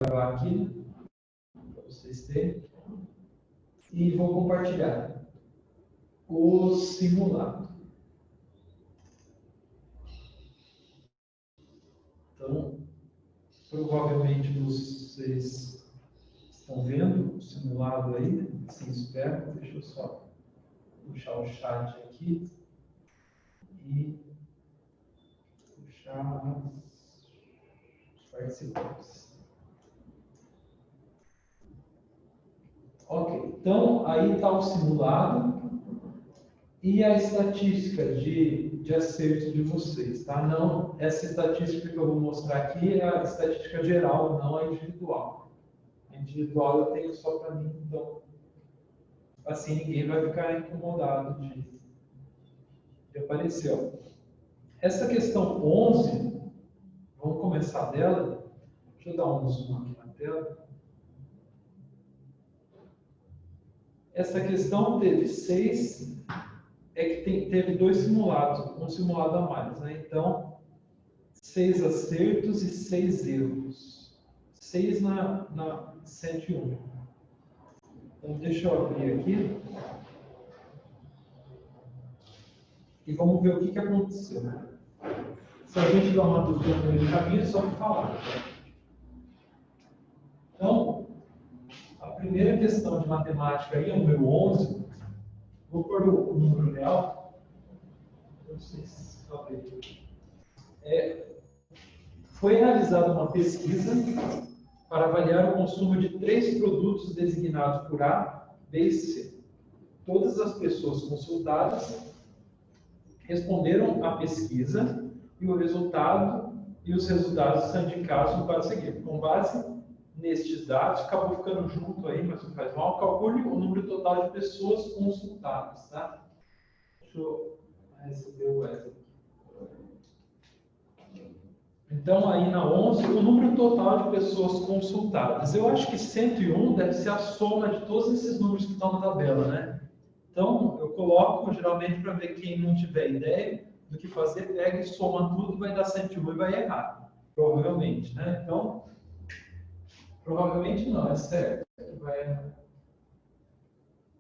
gravar aqui, para vocês terem, e vou compartilhar o simulado. Então, provavelmente vocês estão vendo o simulado aí, assim espero. Deixa eu só puxar o chat aqui e puxar os participantes. Ok, então aí está o simulado e a estatística de acerto de vocês, tá? Não, essa estatística que eu vou mostrar aqui é a estatística geral, não a individual. A individual eu tenho só para mim, então assim ninguém vai ficar incomodado de aparecer. Ó. Essa questão 11, vamos começar dela. Deixa eu dar um zoom aqui na tela. Essa questão teve 6, teve 2 simulados, um simulado a mais, né? Então, 6 acertos e 6 erros. 6 na 101. Então, deixa eu abrir aqui. E vamos ver o que aconteceu. Se a gente dá uma dúvida no meio do caminho, é só me falar. Então, a primeira questão de matemática aí, o número 11, vou pôr o número real. Não sei se foi realizada uma pesquisa para avaliar o consumo de 3 produtos designados por A, B e C. Todas as pessoas consultadas responderam à pesquisa e os resultados são indicados no quadro seguinte. Com base nestes dados, acabou ficando junto aí, mas não faz mal, calcule o número total de pessoas consultadas, tá? Deixa eu receber o Wesley. Então, aí na 11, o número total de pessoas consultadas. Eu acho que 101 deve ser a soma de todos esses números que estão na tabela, né? Então, eu coloco, geralmente, para ver quem não tiver ideia do que fazer, pega e soma tudo, vai dar 101 e vai errar. Provavelmente, né? Então, provavelmente não, é certo. Vai errar.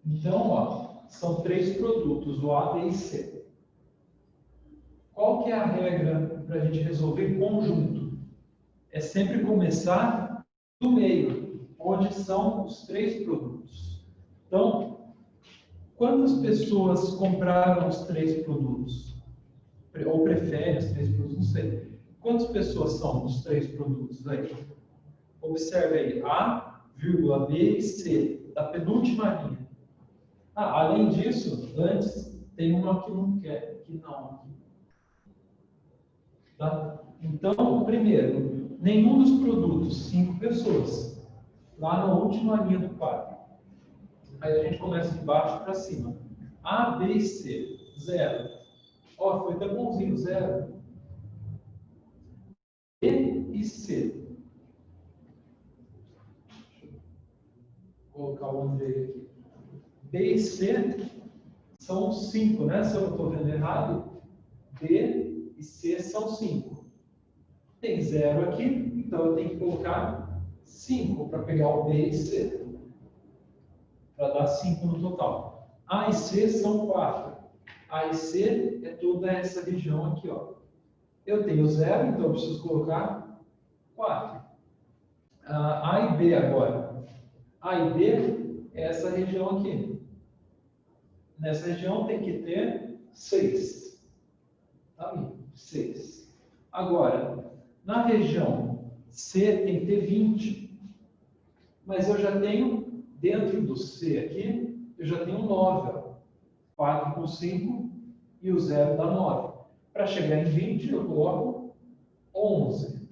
Então, ó, são 3 produtos, o A, B e C. Qual que é a regra para a gente resolver conjunto? É sempre começar do meio, onde são os 3 produtos. Então, quantas pessoas compraram os 3 produtos? Ou preferem os 3 produtos? Não sei. Quantas pessoas são os 3 produtos aí? Observe aí, A, vírgula, B e C, da penúltima linha. Além disso, antes tem uma que não quer, que não. Tá? Então, primeiro, nenhum dos produtos, 5 pessoas. Lá na última linha do quadro. Aí a gente começa de baixo para cima. A, B e C, 0. Ó, foi até bonzinho, 0. B e C. Vou colocar o Andrei aqui. B e C são 5, né? Se eu não estou vendo errado, B e C são 5. Tem 0 aqui, então eu tenho que colocar 5 para pegar o B e C. Para dar 5 no total. A e C são 4. A e C é toda essa região aqui, ó. Eu tenho 0, então eu preciso colocar 4. A e B agora. A e B é essa região aqui. Nessa região tem que ter 6. Tá? 6. Agora, na região C tem que ter 20. Mas eu já tenho, dentro do C aqui, eu já tenho 9. Ó. 4 com 5 e o 0 dá 9. Para chegar em 20, eu coloco 11.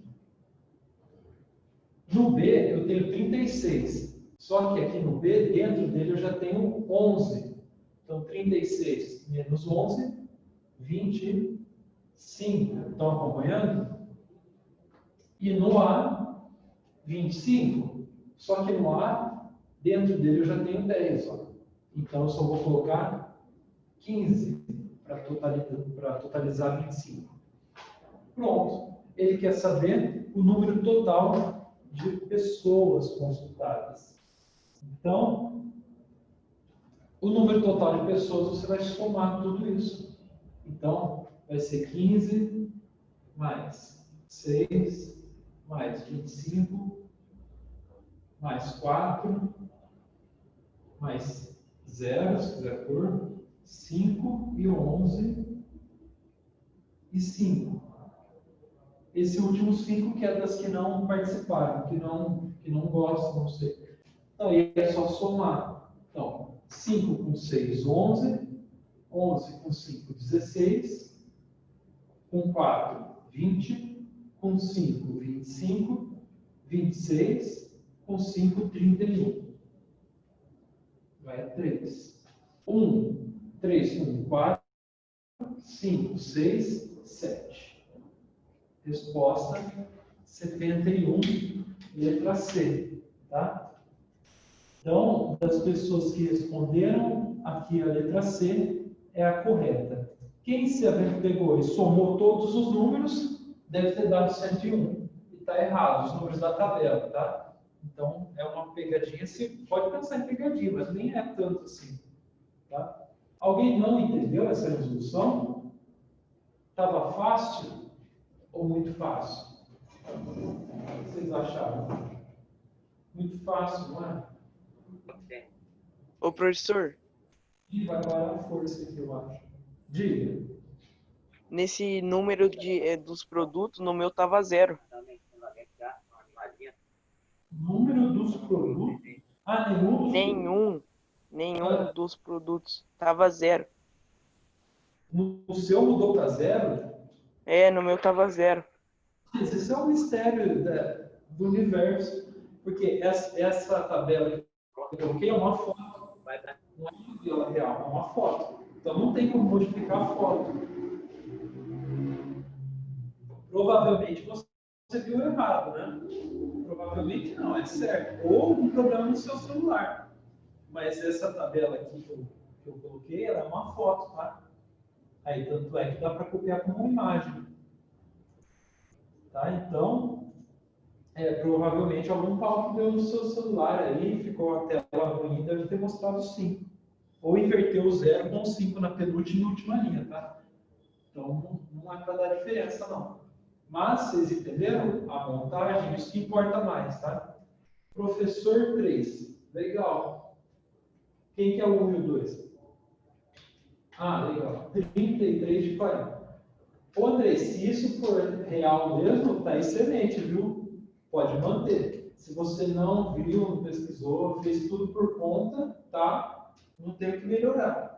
No B, eu tenho 36. Só que aqui no B, dentro dele, eu já tenho 11. Então, 36 menos 11, 25. Estão acompanhando? E no A, 25. Só que no A, dentro dele, eu já tenho 10. Ó. Então, eu só vou colocar 15 para totalizar 25. Pronto. Ele quer saber o número total de pessoas consultadas. Então, o número total de pessoas, você vai somar tudo isso. Então, vai ser 15 mais 6 mais 25 mais 4 mais 0, se quiser pôr, 5 e 11 e 5. Esse último 5 que é das que não participaram, que não gostam, não sei. Então, aí é só somar. Então, 5 com 6, 11. 11 com 5, 16. Com 4, 20. Com 5, 25. 26. Com 5, 31. Vai 3. 1, 3 com 4. 5, 6, 7. Resposta 71, letra C. Tá? Então, das pessoas que responderam, aqui a letra C é a correta. Quem se pegou e somou todos os números, deve ter dado 101. E está errado, os números da tabela. Tá? Então, é uma pegadinha. Você pode pensar em pegadinha, mas nem é tanto assim. Tá? Alguém não entendeu essa resolução? Estava fácil ou muito fácil? O que vocês acharam? Muito fácil, não é? Ô, professor, E vai parar a força aqui, eu acho. Diga. nesse número dos produtos, no meu tava 0. Número dos produtos. Ah, nenhum dos produtos. Nenhum dos produtos tava 0. No seu mudou para 0? É, no meu tava 0. Mas esse é o mistério do universo. Porque essa tabela que eu coloquei é uma foto. Não é uma tabela real, é uma foto. Então não tem como modificar a foto. Provavelmente você viu errado, né? Provavelmente não, é certo. Ou um problema no seu celular. Mas essa tabela aqui que eu coloquei, ela é uma foto, tá? Aí, tanto é que dá para copiar como uma imagem. Tá? Então, provavelmente algum pau que deu no seu celular aí, ficou a tela ruim, deve ter mostrado 5. Ou inverteu o 0 com 5 na penúltima e última linha, tá? Então, não é para dar diferença, não. Mas, vocês entenderam a montagem? Isso que importa mais, tá? Professor 3. Legal. Quem que é o 1 e o 2? Ah, legal. 33 de 40. Ô, André, se isso for real mesmo, tá excelente, viu? Pode manter. Se você não viu, não pesquisou, fez tudo por conta, tá? Não tem o que melhorar.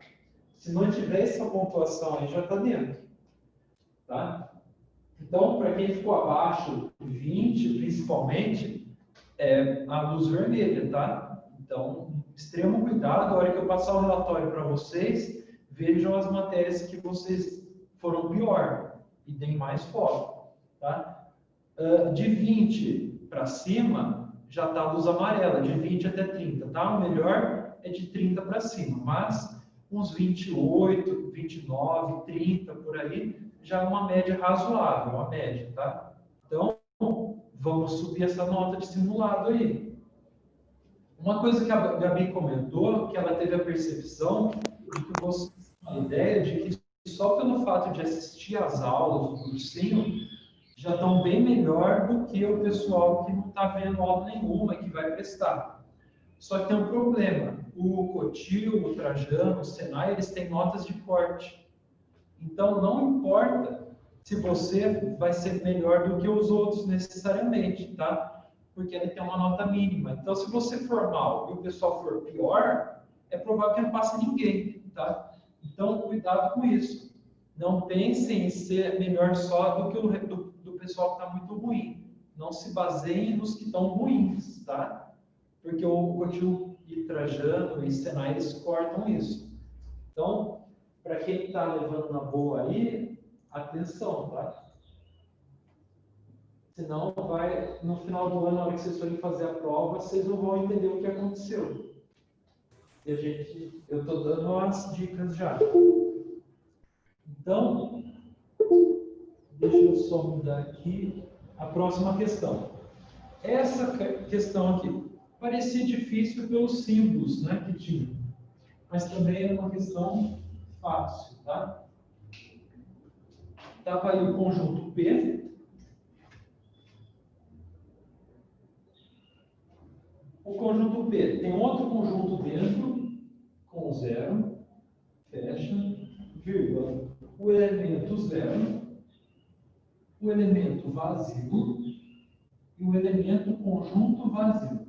Se não tiver essa pontuação aí, já está dentro. Tá? Então, para quem ficou abaixo de 20, principalmente, é a luz vermelha, tá? Então, extremo cuidado, a hora que eu passar o relatório para vocês, vejam as matérias que vocês foram pior e deem mais foco, tá? De 20 para cima, já está a luz amarela, de 20 até 30, tá? O melhor é de 30 para cima, mas uns 28, 29, 30, por aí, já é uma média razoável, uma média, tá? Então, vamos subir essa nota de simulado aí. Uma coisa que a Gabi comentou, que ela teve a percepção de que você tem uma ideia de que só pelo fato de assistir às aulas do cursinho, já estão bem melhor do que o pessoal que não está vendo aula nenhuma, que vai prestar. Só que tem um problema. O Cotil, o Trajano, o Senai, eles têm notas de corte. Então, não importa se você vai ser melhor do que os outros necessariamente, tá? Porque ele tem uma nota mínima. Então, se você for mal e o pessoal for pior, é provável que não passe ninguém, tá? Então, cuidado com isso. Não pensem em ser melhor só do que do pessoal que está muito ruim. Não se baseiem nos que estão ruins, tá? Porque o Cotil e Trajano e Senai, eles cortam isso. Então, para quem está levando na boa aí, atenção, tá? Senão, no final do ano, na hora que vocês forem fazer a prova, vocês não vão entender o que aconteceu. Eu estou dando as dicas já. Então, deixa eu só mudar aqui a próxima questão. essa questão aqui parecia difícil pelos símbolos, né, que tinha, mas também é uma questão fácil, tá? Estava aí o conjunto P. O conjunto P tem outro conjunto dentro, com zero, fecha, vírgula, o elemento zero, o elemento vazio e o elemento conjunto vazio.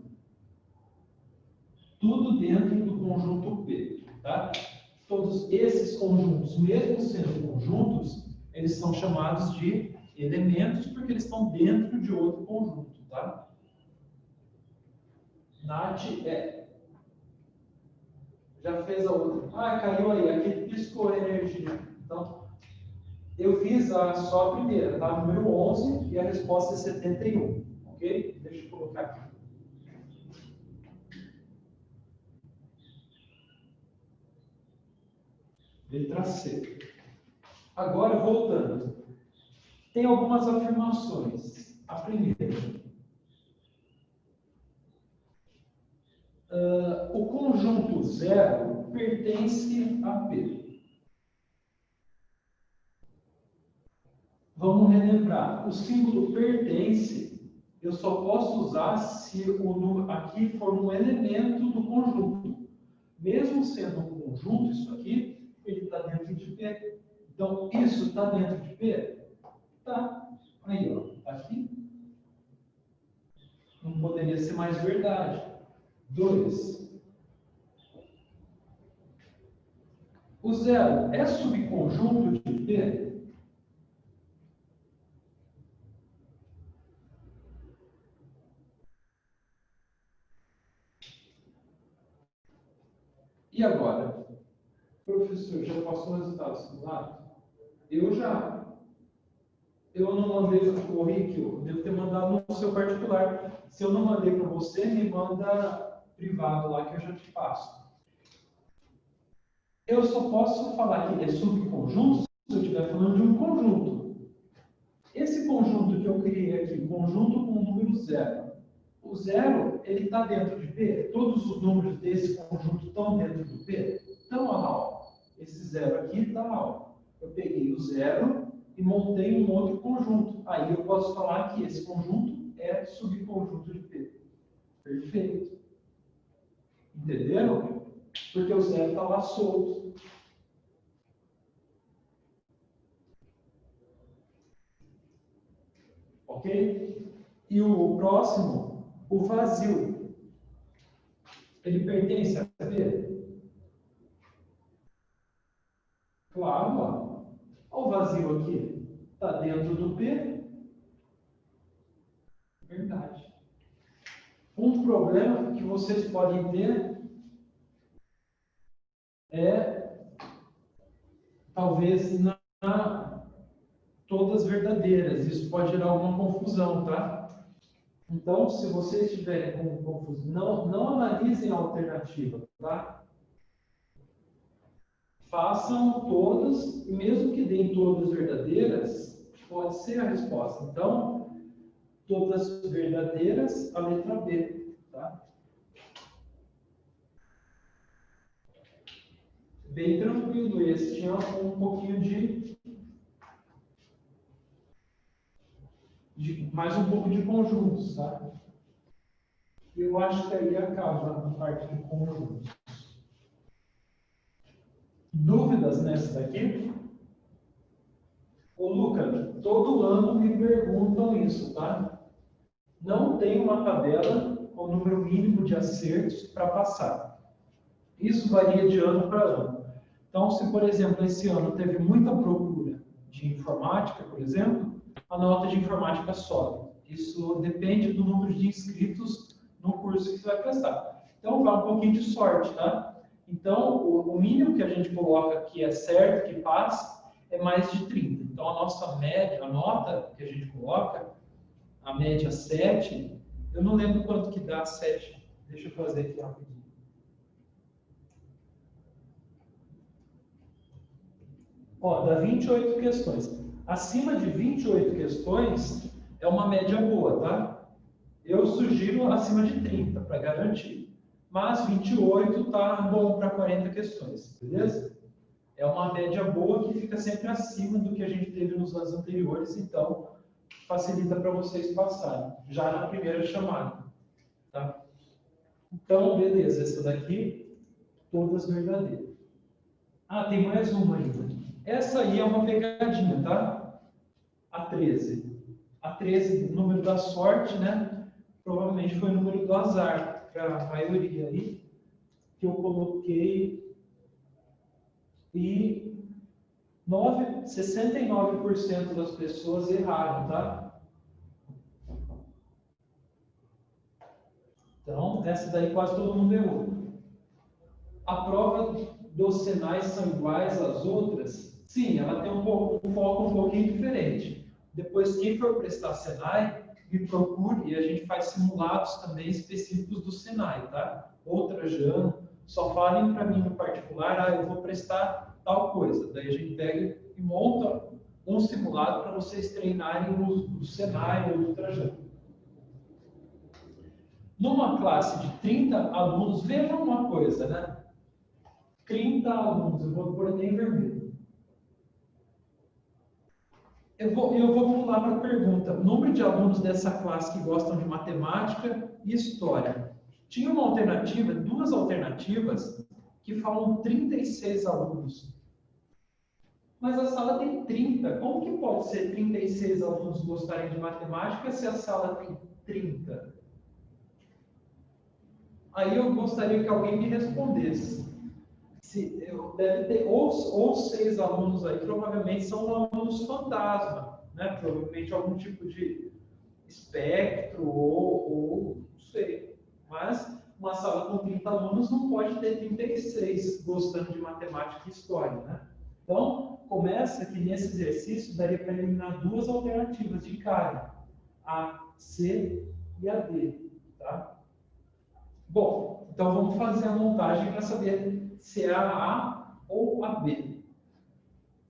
Tudo dentro do conjunto P, tá? Todos esses conjuntos, mesmo sendo conjuntos, eles são chamados de elementos porque eles estão dentro de outro conjunto, tá? Nath já fez a outra. Ah, caiu aí, aqui piscou a energia. Então, eu fiz só a primeira, tá? Número 11 e a resposta é 71, ok? Deixa eu colocar aqui. Letra C. Agora, voltando. Tem algumas afirmações. A primeira. O conjunto zero pertence a P. Vamos relembrar. O símbolo pertence, eu só posso usar se o número aqui for um elemento do conjunto. Mesmo sendo um conjunto, isso aqui, ele está dentro de P. Então, isso está dentro de P? Tá. Aí, ó. Aqui. Não poderia ser mais verdade. 2. O zero é subconjunto de P? E agora? Professor, já passou o resultado simulado? Eu já. Eu não mandei para o Rick, eu devo ter mandado no seu particular. Se eu não mandei para você, me manda privado lá que eu já te passo. Eu só posso falar que ele é subconjunto se eu estiver falando de um conjunto. Esse conjunto que eu criei aqui, conjunto com o número zero. O zero, ele está dentro de P? Todos os números desse conjunto estão dentro do P? Então, olha lá, ó. Esse zero aqui está lá, ó. Eu peguei o zero e montei um outro conjunto. Aí eu posso falar que esse conjunto é subconjunto de P. Perfeito. Entenderam? Porque o zero está lá solto. Ok? E o próximo, o vazio. Ele pertence a P? Claro, ó. Olha o vazio aqui. Está dentro do P? Verdade. Um problema que vocês podem ter é, talvez, todas verdadeiras. Isso pode gerar alguma confusão, tá? Então, se vocês tiverem com confusão, não analisem a alternativa, tá? Façam todas, e mesmo que deem todas verdadeiras, pode ser a resposta. Então, todas verdadeiras, a letra B, tá? Bem tranquilo, esse tinha um pouquinho de mais um pouco de conjuntos, tá? Eu acho que aí acaba a parte de conjuntos. Dúvidas nessa daqui? Ô, Luca, todo ano me perguntam isso, tá? Não tem uma tabela com o número mínimo de acertos para passar. Isso varia de ano para ano. Então, se, por exemplo, esse ano teve muita procura de informática, por exemplo, a nota de informática sobe. Isso depende do número de inscritos no curso que você vai prestar. Então, vai um pouquinho de sorte, tá? Então, o mínimo que a gente coloca que é certo, que passa, é mais de 30. Então, a nossa média, a nota que a gente coloca, a média 7, eu não lembro quanto que dá 7. Deixa eu fazer aqui rapidinho. Ó, dá 28 questões. Acima de 28 questões é uma média boa, tá? Eu sugiro acima de 30 para garantir. Mas 28 está bom para 40 questões, beleza? É uma média boa que fica sempre acima do que a gente teve nos anos anteriores, então facilita para vocês passarem, já na primeira chamada. Tá? Então, beleza, essa daqui, todas verdadeiras. Ah, tem mais uma ainda. Essa aí é uma pegadinha, tá? A 13. A 13, número da sorte, né? Provavelmente foi o número do azar, para a maioria aí, que eu coloquei. E 69% das pessoas erraram, tá? Então, essa daí quase todo mundo errou. A prova dos Senais são iguais às outras? Sim, ela tem um foco um pouquinho diferente. Depois, quem for prestar Senai, me procure e a gente faz simulados também específicos do Senai, tá? Ou trajano, só falem para mim no particular, eu vou prestar tal coisa. Daí a gente pega e monta um simulado para vocês treinarem no Senai ou no trajano. Numa classe de 30 alunos, vejam uma coisa, né? 30 alunos, eu vou pôr até em vermelho. Eu vou pular para a pergunta. Número de alunos dessa classe que gostam de matemática e história. Tinha uma alternativa, duas alternativas, que falam 36 alunos. Mas a sala tem 30. Como que pode ser 36 alunos gostarem de matemática se a sala tem 30? Aí eu gostaria que alguém me respondesse. Deve ter ou 6 alunos aí, provavelmente são alunos fantasma, né? Provavelmente algum tipo de espectro ou não sei. Mas uma sala com 30 alunos não pode ter 36 gostando de matemática e história, né? Então, começa que nesse exercício daria para eliminar duas alternativas de cara, a C e a D, tá? Bom, então vamos fazer a montagem para saber se é a A ou a B.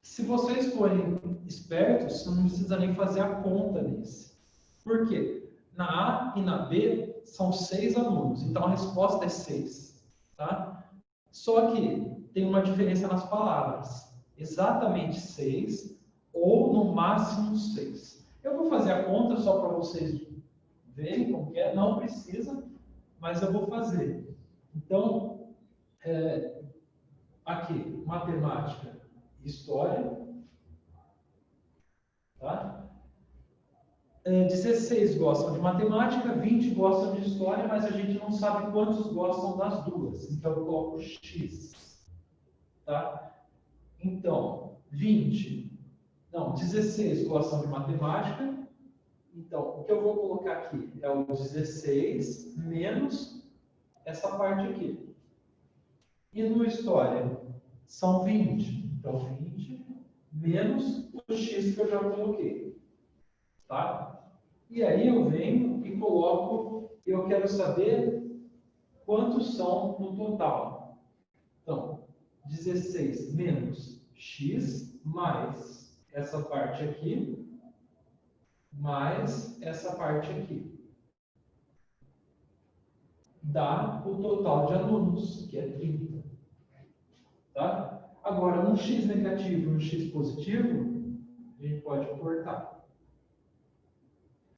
Se vocês forem espertos, você não precisa nem fazer a conta nesse. Por quê? Na A e na B são 6 alunos, então a resposta é 6. Tá? Só que tem uma diferença nas palavras. Exatamente 6 ou no máximo 6. Eu vou fazer a conta só para vocês verem como é, não precisa, mas eu vou fazer. Então, aqui, matemática e história. Tá? 16 gostam de matemática, 20 gostam de história, mas a gente não sabe quantos gostam das duas. Então, eu coloco X. Tá? Então, 16 gostam de matemática. Então, o que eu vou colocar aqui é o 16 menos essa parte aqui. E no história, são 20. Então, 20 menos o X que eu já coloquei. Tá? E aí eu venho e coloco, eu quero saber quantos são no total. Então, 16 menos X mais essa parte aqui, mais essa parte aqui. Dá o total de alunos, que é 30. Tá? Agora, um X negativo e um X positivo, a gente pode cortar.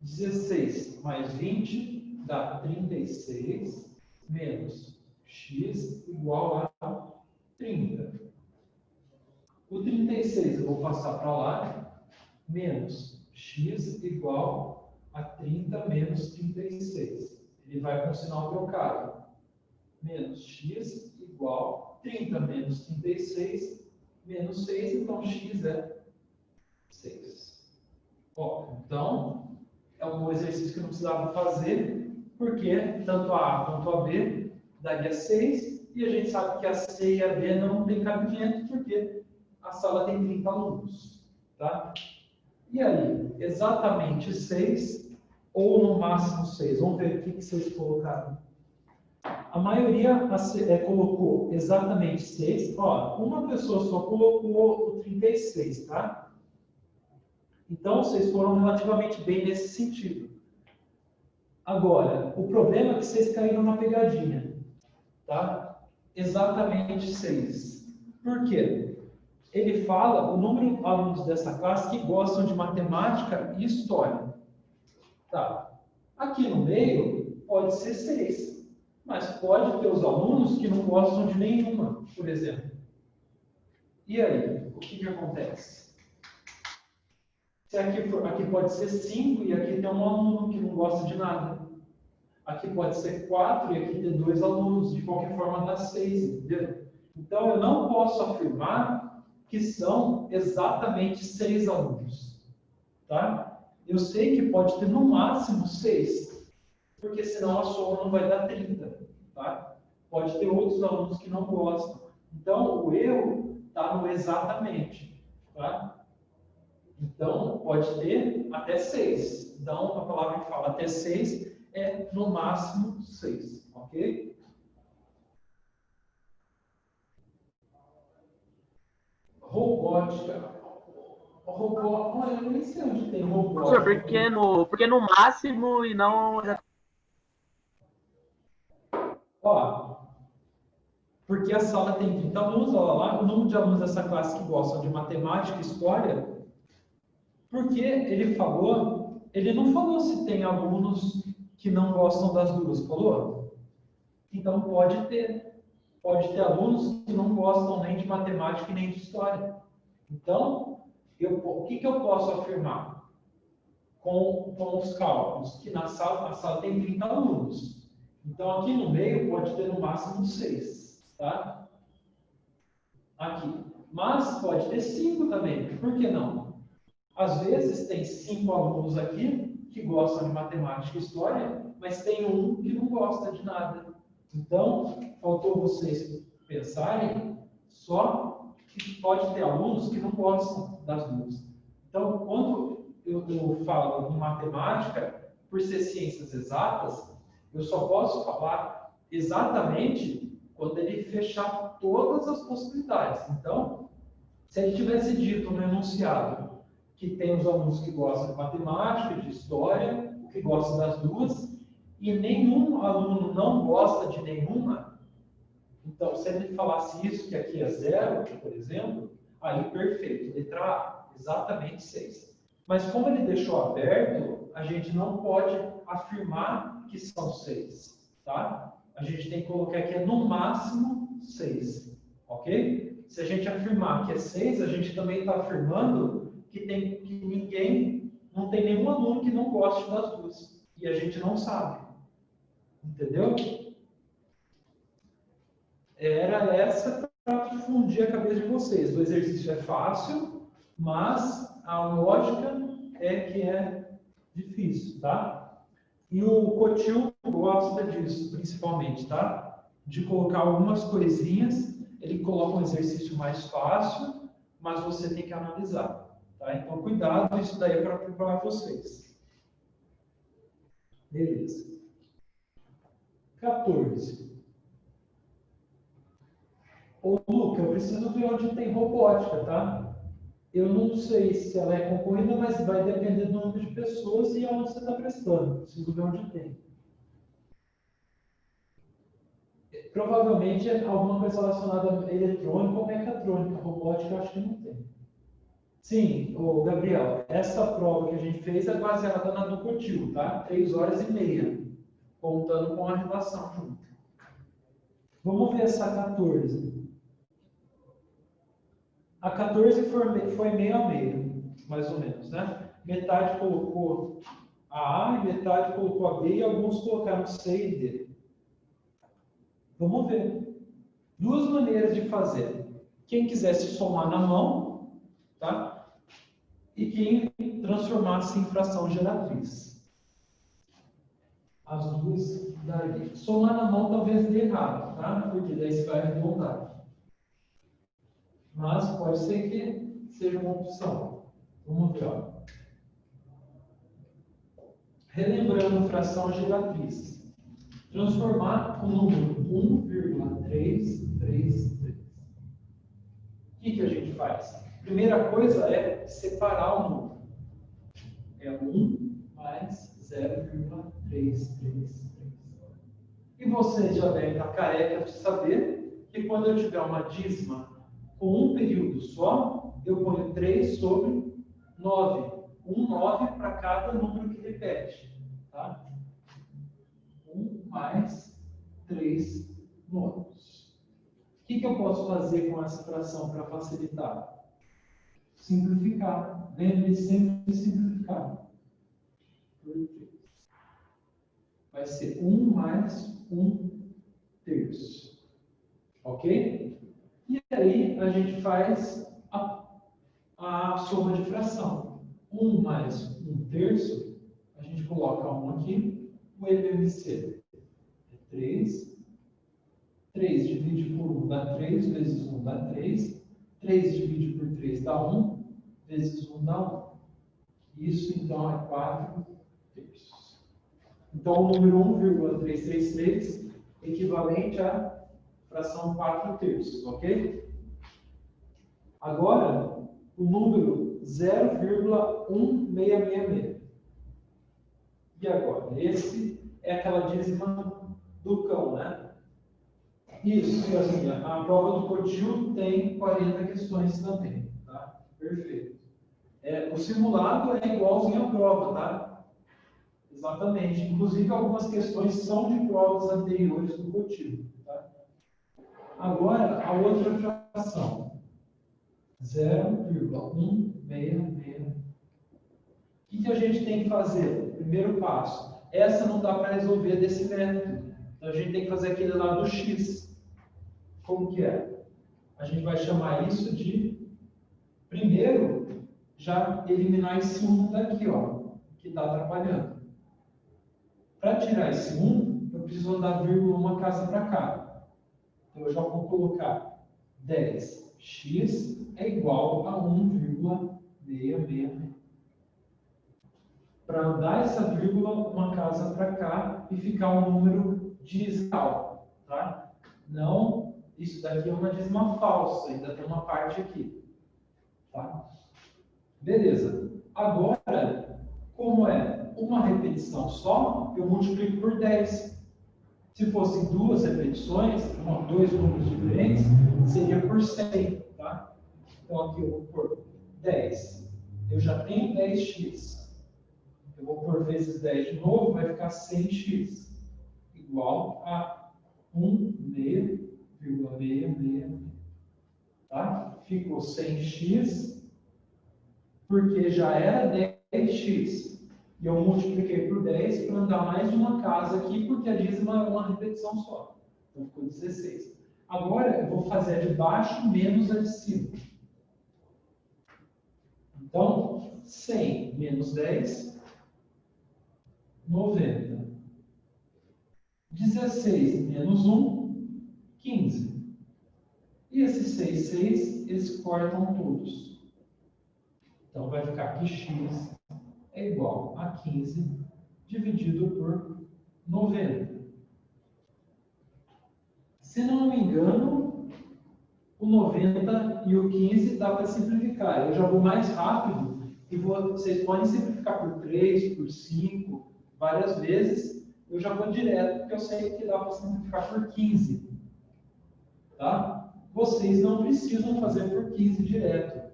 16 mais 20 dá 36, menos X igual a 30. O 36 eu vou passar para lá, menos X igual a 30 menos 36. Ele vai com o sinal trocado. Menos X igual a 30 menos 36, menos 6, então X é 6. Ó, então, é um exercício que não precisava fazer, porque tanto a A quanto a B daria 6, e a gente sabe que a C e a D não tem cabimento, porque a sala tem 30 alunos. Tá? E aí, exatamente 6, ou no máximo 6. Vamos ver o que vocês colocaram. A maioria colocou exatamente 6. Ó, uma pessoa só colocou o 36, tá? Então, vocês foram relativamente bem nesse sentido. Agora, o problema é que vocês caíram na pegadinha, tá? Exatamente 6. Por quê? Ele fala o número de alunos dessa classe que gostam de matemática e história. Tá. Aqui no meio pode ser 6, mas pode ter os alunos que não gostam de nenhuma, por exemplo. E aí, o que acontece? Se aqui pode ser 5 e aqui tem um aluno que não gosta de nada. Aqui pode ser 4 e aqui tem 2 alunos. De qualquer forma dá 6, entendeu? Então eu não posso afirmar que são exatamente 6 alunos. Tá? Eu sei que pode ter no máximo 6, porque senão a soma não vai dar 30. Tá? Pode ter outros alunos que não gostam. Então o erro está no exatamente. Tá? Então, pode ter até 6. Então, a palavra que fala até 6 é no máximo 6. Ok? Robótica. Olha, eu nem sei onde tem robótica. Porque no máximo e não. Ó, porque a sala tem 30 alunos, olha lá, o número de alunos dessa classe que gostam de matemática e história. Porque ele não falou se tem alunos que não gostam das duas, falou? Então pode ter alunos que não gostam nem de matemática e nem de história. Então, o que eu posso afirmar com os cálculos? Que a sala tem 30 alunos. Então, aqui no meio pode ter no máximo 6, tá? Aqui. Mas pode ter 5 também, por que não? Às vezes tem 5 alunos aqui que gostam de matemática e história, mas tem um que não gosta de nada. Então, faltou vocês pensarem só que pode ter alunos que não gostam das duas. Então, quando eu falo em matemática, por ser ciências exatas, eu só posso falar exatamente quando ele fechar todas as possibilidades. Então, se ele tivesse dito no enunciado que tem os alunos que gostam de matemática, de história, que gostam das duas, e nenhum aluno não gosta de nenhuma, então, se ele falasse isso, que aqui é 0, por exemplo, aí perfeito, letra A, exatamente 6. Mas como ele deixou aberto, a gente não pode afirmar que são 6, tá? A gente tem que colocar que é no máximo 6, ok? Se a gente afirmar que é 6, a gente também está afirmando que não tem nenhum aluno que não goste das duas. E a gente não sabe. Entendeu? Era essa para fundir a cabeça de vocês. O exercício é fácil, mas a lógica é que é difícil, tá? E o Cotil gosta disso, principalmente, tá? De colocar algumas coisinhas, ele coloca um exercício mais fácil, mas você tem que analisar. Tá? Então, cuidado, isso daí é para preparar vocês. Beleza. 14. Ô, Luca, eu preciso ver onde tem robótica, tá? Eu não sei se ela é concorrida, mas vai depender do número de pessoas e aonde você está prestando. Preciso ver onde tem. Provavelmente é alguma coisa relacionada a eletrônica ou mecatrônica. Robótica eu acho que não tem. Sim, ô Gabriel, essa prova que a gente fez é baseada na do Cotil, tá? 3h30, contando com a redação junto. Vamos ver essa 14. A 14 foi meio a meio, mais ou menos, né? Metade colocou a A e metade colocou a B e alguns colocaram C e D. Vamos ver. Duas maneiras de fazer. Quem quisesse somar na mão, tá? E quem transformasse em fração geratriz. As duas daí. Somar na mão talvez dê errado, tá? Porque daí você vai arredondar. Mas pode ser que seja uma opção. Vamos ver, ó. Relembrando fração geratriz. Transformar o número 1,333. O que a gente faz? Primeira coisa é separar o número. É 1 mais 0,333. 3, 3, 3. E vocês já devem estar careca de saber que quando eu tiver uma dízima com um período só, eu ponho 3 sobre 9. 9 para cada número que repete. Tá? 1 mais 3 nonos. O que eu posso fazer com essa fração para facilitar? Simplificar. Lembre sempre de simplificar. Por 3. Vai ser 1 mais 1 terço. Ok? E aí a gente faz a soma de fração. 1 mais 1 terço, a gente coloca 1 aqui, o MMC é 3. 3 divide por 1 dá 3, vezes 1 dá 3. 3 divide por 3 dá 1, vezes 1 dá 1. Isso então é 4 terços. Então o número 1,333 é equivalente à fração 4 terços, ok? Agora, o número 0,1666. E agora? Esse é aquela dízima do cão, né? Isso, assim, a prova do Cotil tem 40 questões também, tá? Perfeito. O simulado é igualzinho à prova, tá? Exatamente. Inclusive, algumas questões são de provas anteriores do Cotil, tá? Agora, a outra fração. 0,166. O que a gente tem que fazer? Primeiro passo. Essa não dá para resolver desse método. Então, a gente tem que fazer aquele lá do x. Como que é? A gente vai chamar isso de, primeiro, já eliminar esse 1 daqui, ó, que está atrapalhando. Para tirar esse 1, eu preciso andar vírgula uma casa para cá. Então, eu já vou colocar 10x é igual a 1,666. Para andar essa vírgula uma casa para cá e ficar um número dízimo, tá? Não, isso daqui é uma dízima falsa, ainda tem uma parte aqui, tá? Beleza. Agora, como é uma repetição só, eu multiplico por 10. Se fossem duas repetições, dois números diferentes, seria por 100, tá? Então aqui eu vou pôr 10. Eu já tenho 10x. Eu vou pôr vezes 10 de novo, vai ficar 100x. Igual a 1,666. Tá? Ficou 100x, porque já era 10x. E eu multipliquei por 10 para andar mais uma casa aqui, porque a dízima é uma repetição só. Então ficou 16. Agora eu vou fazer a de baixo menos a de cima. Então, 100 menos 10, 90. 16 menos 1, 15. E esses 6, eles cortam todos. Então vai ficar que x é igual a 15 dividido por 90. Se não me engano, o 90 e o 15 dá para simplificar. Eu já vou mais rápido e vocês podem simplificar por 3, por 5, várias vezes. Eu já vou direto, porque eu sei que dá para simplificar por 15. Tá? Vocês não precisam fazer por 15 direto.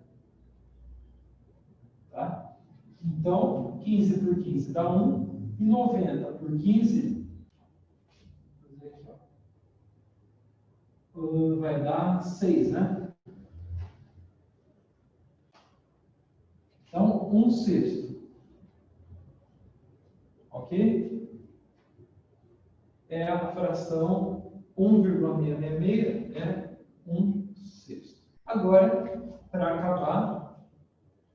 Tá? Então, 15 por 15 dá 1, e 90 por 15 vai dar 6, né? Então, 1/6. Ok? É a fração 1,666, é 1/6. Agora, para acabar,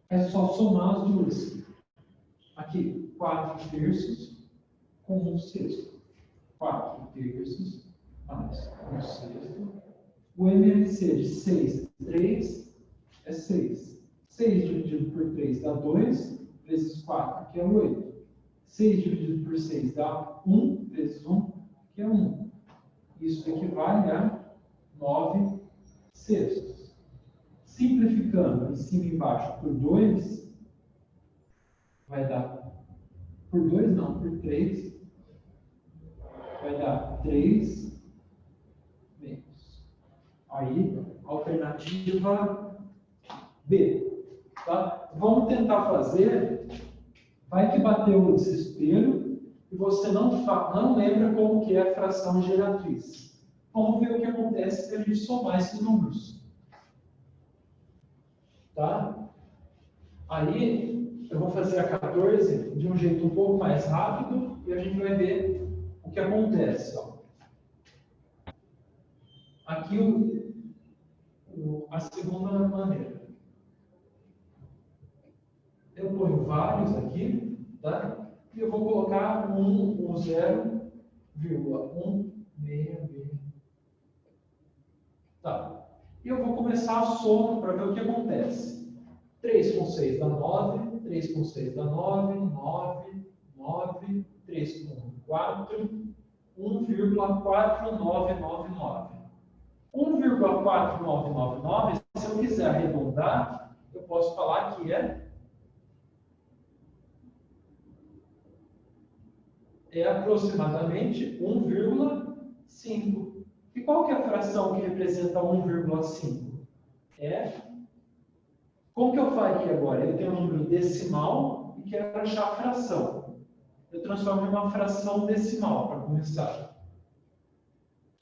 é só somar as duas. Aqui, 4 terços com 1/6. 4 terços mais 1/6. O MMC de 6, 3 é 6. 6 dividido por 3 dá 2, vezes 4, que é 8. 6 dividido por 6 dá 1, vezes 1, que é 1. Isso equivale a 9/6. Simplificando em cima e embaixo por 2, vai dar, por 2 não, por 3, Vai dar 3 meios. Aí, alternativa B. Tá? Vamos tentar fazer. Vai que bateu o desespero e você não lembra como que é a fração geratriz. Vamos ver o que acontece se a gente somar esses números. Tá? Aí, eu vou fazer a 14 de um jeito um pouco mais rápido e a gente vai ver o que acontece. Ó. Aqui, a segunda maneira. Eu ponho vários aqui, tá? E eu vou colocar 0,166. Tá. E eu vou começar a soma para ver o que acontece. 3 com 6 dá 9, 3 com 6 dá 9, 9, 9, 3 com 4, 1,4999. 1,4999, se eu quiser arredondar, eu posso falar que é aproximadamente 1,5. E qual que é a fração que representa 1,5? Como que eu faria agora? Eu tenho um número decimal e quero achar a fração. Eu transformo em uma fração decimal para começar.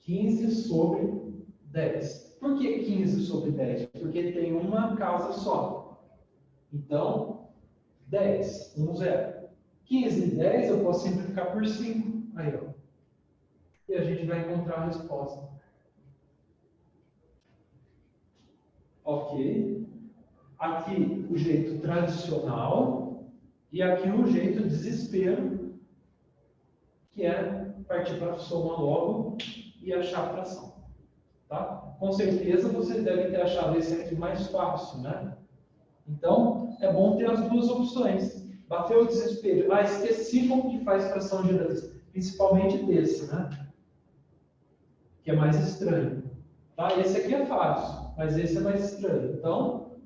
15 sobre 10. Por que 15 sobre 10? Porque tem uma casa só. Então, 10, 1, 0. 15 e 10 eu posso simplificar por 5. Aí, ó. E a gente vai encontrar a resposta. Ok. Aqui o jeito tradicional e aqui o jeito desespero, que é partir para a soma logo e achar a fração. Tá? Com certeza vocês devem ter achado esse aqui mais fácil, né? Então, é bom ter as duas opções. Bateu o desespero. Ah, esqueci como que faz fração geratriz. Principalmente desse, né? Que é mais estranho. Tá? Esse aqui é fácil, mas esse é mais estranho. Então,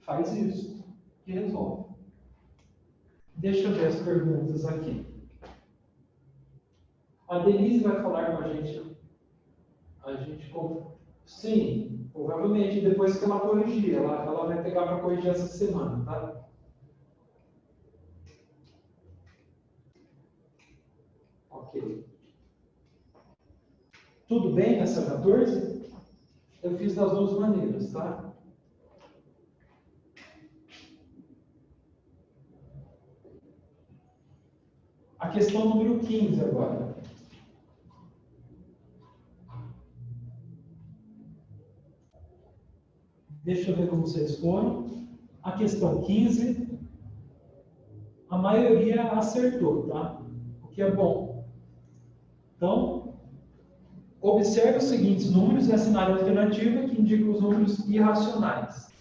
faz isso e resolve. Deixa eu ver as perguntas aqui. A Denise vai falar com a gente. Sim, provavelmente depois que ela corrigir. Ela vai pegar para corrigir essa semana, tá? Ok. Tudo bem nessa 14? Eu fiz das duas maneiras, tá? A questão número 15 agora. Deixa eu ver como vocês foram. A questão 15, a maioria acertou, tá? O que é bom. Então, observe os seguintes números e assinale a alternativa que indica os números irracionais.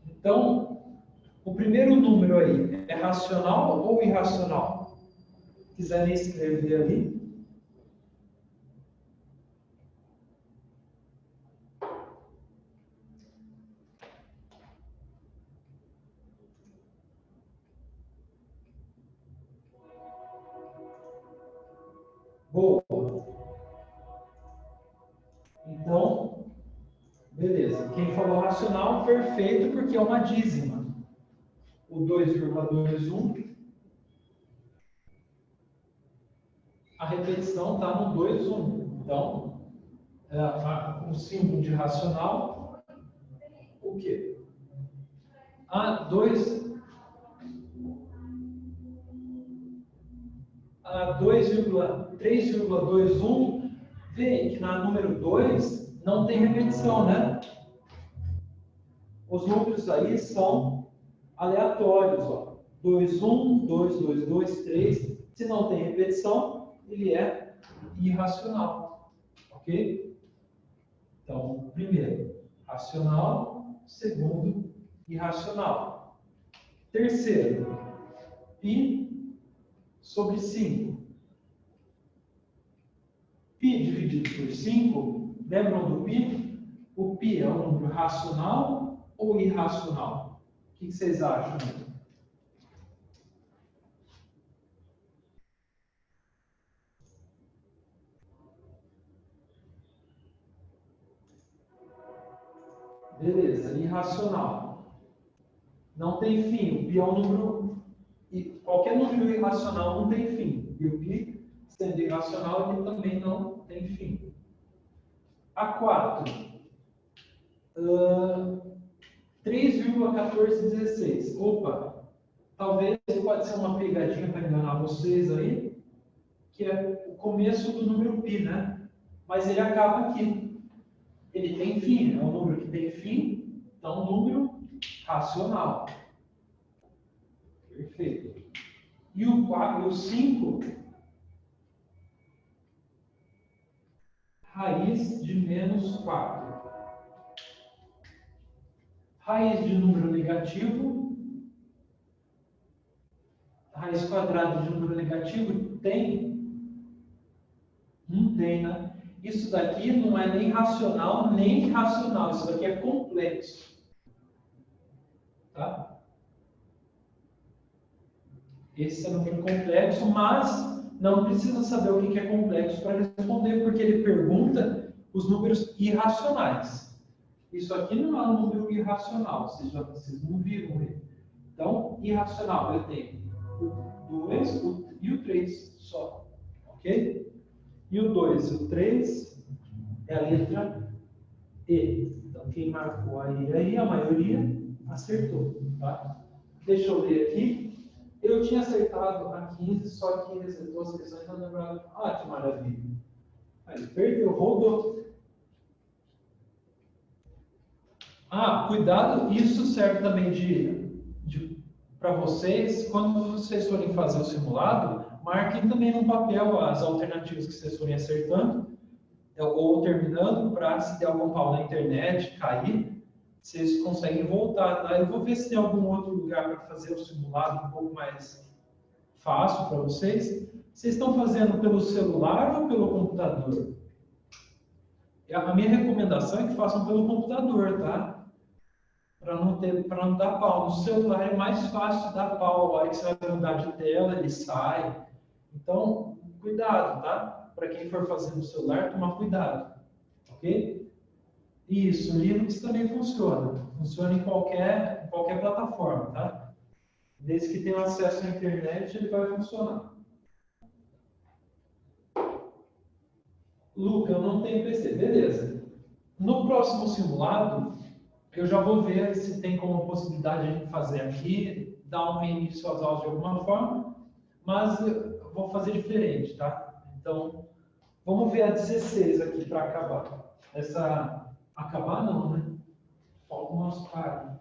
Então, o primeiro número aí é racional ou irracional? Se quiserem escrever ali. Boa. Então, beleza. Quem falou racional, perfeito, porque é uma dízima. O 2,21. A repetição está no 2,1. Então, o símbolo de racional, o quê? A 3,21, vê que na número 2 não tem repetição, né? Os números aí são aleatórios, ó. 2, 1, 2, 2, 2, 3. Se não tem repetição, ele é irracional. Ok? Então, primeiro, racional. Segundo, irracional. Terceiro, π sobre 5. Π dividido por 5, lembram do π? O π é um número racional ou irracional? O que vocês acham? Beleza, irracional. Não tem fim. O π é um número... Qualquer número irracional não tem fim. E o π, sendo irracional, ele também não tem fim. A4. 3,1416. Opa! Talvez pode ser uma pegadinha para enganar vocês aí, que é o começo do número π, né? Mas ele acaba aqui. Ele tem fim, é um número que tem fim, então um número racional. Perfeito. E o 4 e o 5, raiz de menos 4. Raiz de número negativo, raiz quadrada de número negativo, tem? Não tem, né? Isso daqui não é nem racional, nem irracional. Isso daqui é complexo. Tá? Esse é um número complexo, mas não precisa saber o que é complexo para responder, porque ele pergunta os números irracionais. Isso aqui não é um número irracional, vocês não viram ele. Então, irracional, eu tenho o 2 e o 3 só. Ok? E o 2 e o 3 é a letra E. Então, quem marcou aí, a maioria acertou. Tá? Deixa eu ver aqui. Eu tinha acertado a 15, só que resetou as questões e não lembrava. Ah, que maravilha. Aí, perdeu, rodou. Ah, cuidado, isso serve também para vocês, quando vocês forem fazer o simulado, marquem também no papel as alternativas que vocês forem acertando, ou terminando, para se der algum pau na internet, cair, vocês conseguem voltar, tá? Eu vou ver se tem algum outro lugar para fazer o simulado um pouco mais fácil para vocês. Vocês estão fazendo pelo celular ou pelo computador? A minha recomendação é que façam pelo computador, tá? Para não dar pau. No celular é mais fácil dar pau. A hora que você vai mudar de tela, ele sai. Então, cuidado, tá? Para quem for fazer no celular, tomar cuidado. Ok? Isso, o Linux também funciona. Funciona em qualquer plataforma, tá? Desde que tenha acesso à internet, ele vai funcionar. Luca, eu não tenho PC. Beleza. No próximo simulado, eu já vou ver se tem como possibilidade de a gente fazer aqui, dar um início às aulas de alguma forma, mas eu vou fazer diferente, tá? Então, vamos ver a 16 aqui para acabar. Acabar não, né? Falta umas páginas.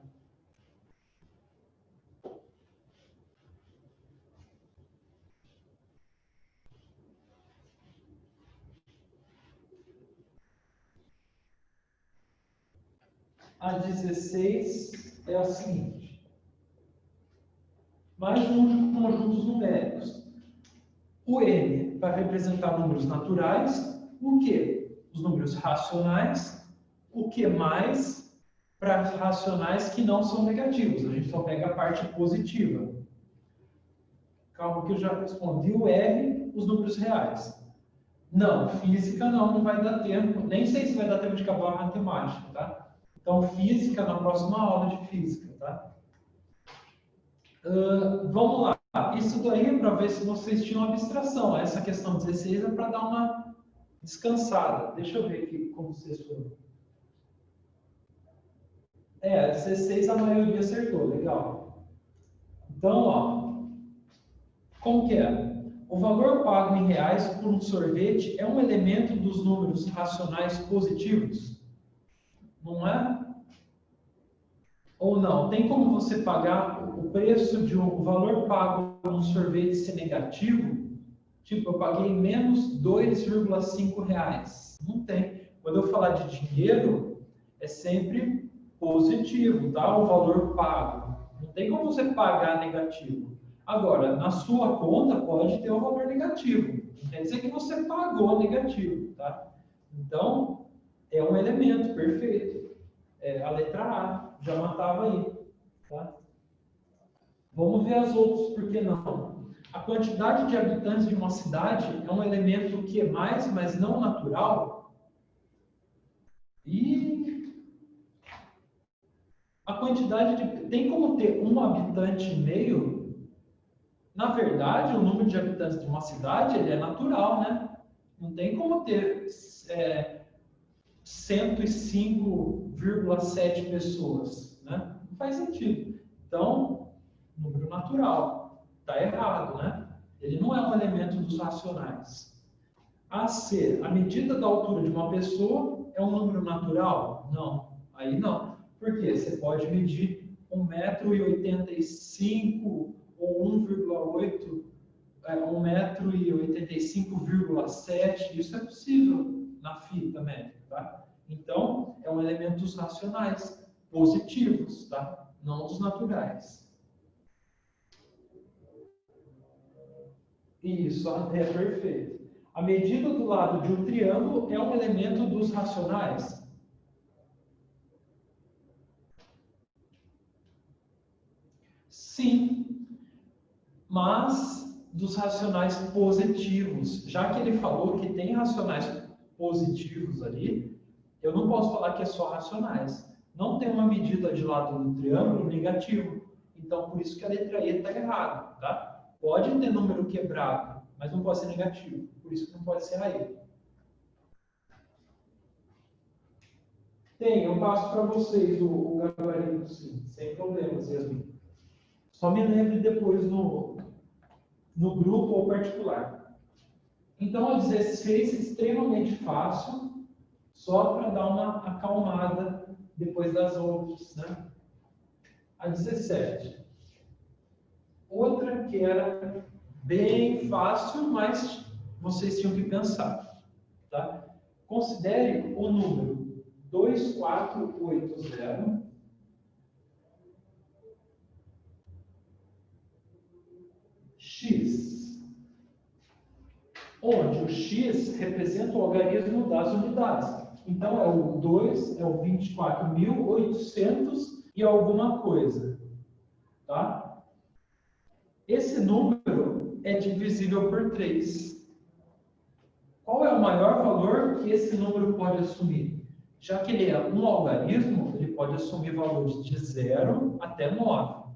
A 16 é a seguinte. Mais um de conjuntos numéricos. O N para representar números naturais. O Q? Os números racionais. O Q mais para racionais que não são negativos. A gente só pega a parte positiva. Calma que eu já respondi. O R, os números reais. Não, física não vai dar tempo. Nem sei se vai dar tempo de acabar a matemática, tá? Então, física na próxima aula de física, tá? Vamos lá. Isso daí é para ver se vocês tinham abstração. Essa questão 16 é para dar uma descansada. Deixa eu ver aqui como vocês foram. 16 a maioria acertou, legal. Então, ó, como que é? O valor pago em reais por um sorvete é um elemento dos números racionais positivos? Não é? Ou não? Tem como você pagar o preço de o valor pago por um sorvete ser negativo? Tipo, eu paguei menos R$2,5. Não tem. Quando eu falar de dinheiro, é sempre positivo, tá? O valor pago. Não tem como você pagar negativo. Agora, na sua conta pode ter um valor negativo. Não quer dizer que você pagou negativo, tá? Então, é um elemento perfeito. A letra A, já matava aí, tá? Vamos ver as outras, por que não? A quantidade de habitantes de uma cidade é um elemento que é mais, mas não natural? E A quantidade de... Tem como ter 1 habitante e meio? Na verdade, o número de habitantes de uma cidade ele é natural, né? Não tem como ter 105,7 pessoas, né? Não faz sentido. Então, número natural. Está errado, né? Ele não é um elemento dos racionais. AC, a medida da altura de uma pessoa é um número natural? Não. Aí não. Por quê? Você pode medir 1,85 m ou 1,8, 1,85,7 m. Isso é possível na fita métrica, tá? Então, é um elemento dos racionais positivos, tá? Não dos naturais. Isso, é perfeito. A medida do lado de um triângulo é um elemento dos racionais? Sim, mas dos racionais positivos. Já que ele falou que tem racionais positivos ali, eu não posso falar que é só racionais. Não tem uma medida de lado do triângulo negativo. Então, por isso que a letra E está errada, tá? Pode ter número quebrado, mas não pode ser negativo. Por isso que não pode ser a E. Tem, eu passo para vocês o gabarito, sim, sem problemas, Yasmin. Só me lembre depois no grupo ou particular. Então, a 16 é extremamente fácil, só para dar uma acalmada depois das outras, né? A 17. Outra que era bem fácil, mas vocês tinham que pensar, tá? Considere o número 2480 x, onde o x representa o algarismo das unidades. Então, é o 2, é o 24.800 e alguma coisa. Tá? Esse número é divisível por 3. Qual é o maior valor que esse número pode assumir? Já que ele é um algarismo, ele pode assumir valores de 0 até 9.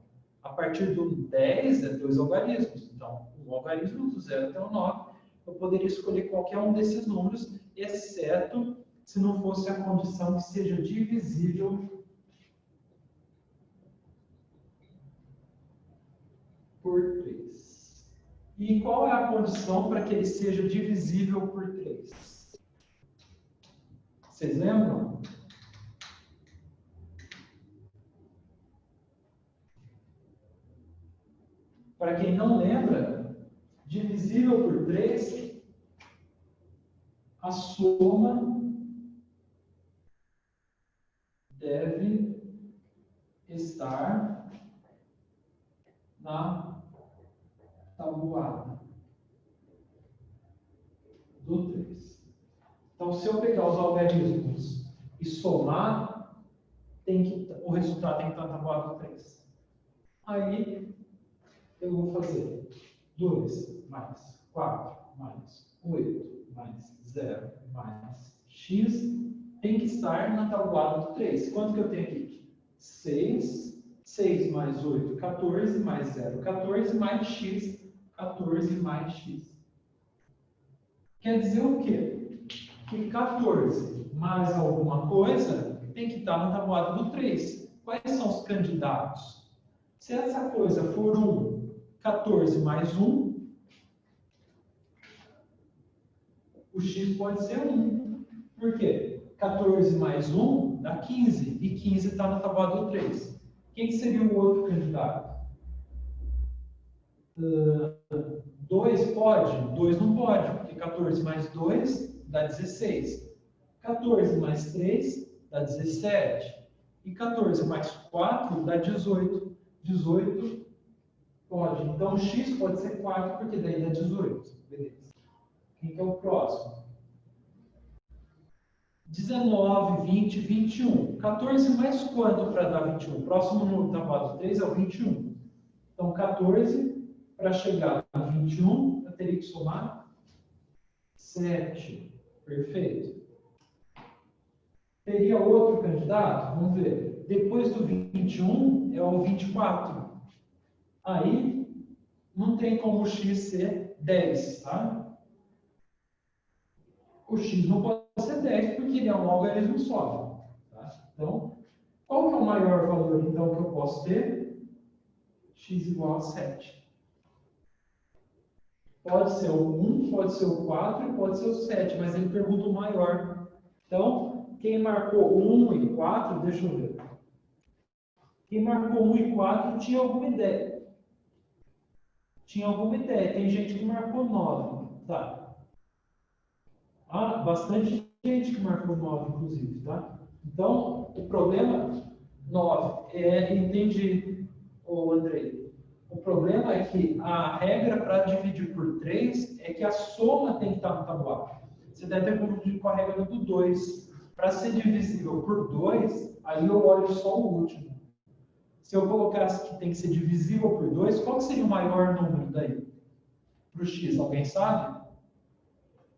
A partir do 10 é 2 algarismos. Então, o algarismo do 0 até o 9, eu poderia escolher qualquer um desses números, exceto se não fosse a condição que seja divisível por 3. E qual é a condição para que ele seja divisível por 3? Vocês lembram? Para quem não lembra, divisível por 3, a soma deve estar na tabuada do 3. Então, se eu pegar os algarismos e somar, o resultado tem que estar na tabuada do 3. Aí, eu vou fazer 2 mais 4 mais 8 mais 0 mais x tem que estar na tabuada do 3. Quanto que eu tenho aqui? 6. 6 mais 8, 14, mais 0, 14, mais x, 14 mais x. Quer dizer o quê? Que 14 mais alguma coisa tem que estar na tabuada do 3. Quais são os candidatos? Se essa coisa for 1, 14 mais 1, o x pode ser 1. Por quê? 14 mais 1 dá 15, e 15 está na tabuada do 3. Quem seria o outro candidato? 2 pode? 2 não pode, porque 14 mais 2 dá 16. 14 mais 3 dá 17. E 14 mais 4 dá 18. 18 pode. Então, x pode ser 4, porque daí dá 18. Beleza. Quem que é o próximo? 19, 20, 21. 14 mais quanto para dar 21? O próximo número da base 3 é o 21. Então, 14, para chegar a 21, eu teria que somar 7. Perfeito. Teria outro candidato? Vamos ver. Depois do 21 é o 24. Aí não tem como o x ser 10, tá? O x não pode ser 10 porque ele é um logaritmo só. Tá? Então, qual que é o maior valor então que eu posso ter? X igual a 7. Pode ser o 1, pode ser o 4 e pode ser o 7, mas ele pergunta o maior. Então, quem marcou 1 e 4, deixa eu ver. Quem marcou 1 e 4 tinha alguma ideia. Tinha alguma ideia. Tem gente que marcou 9. Tá. Ah, bastante gente que marcou 9, inclusive, tá? Então, o problema 9 entendi, ô Andrei. O problema é que a regra para dividir por 3 é que a soma tem que estar no tabuado. Você deve ter confundido com a regra do 2. Para ser divisível por 2, aí eu olho só o último. Se eu colocasse que tem que ser divisível por 2, qual que seria o maior número daí? Para o x, alguém sabe?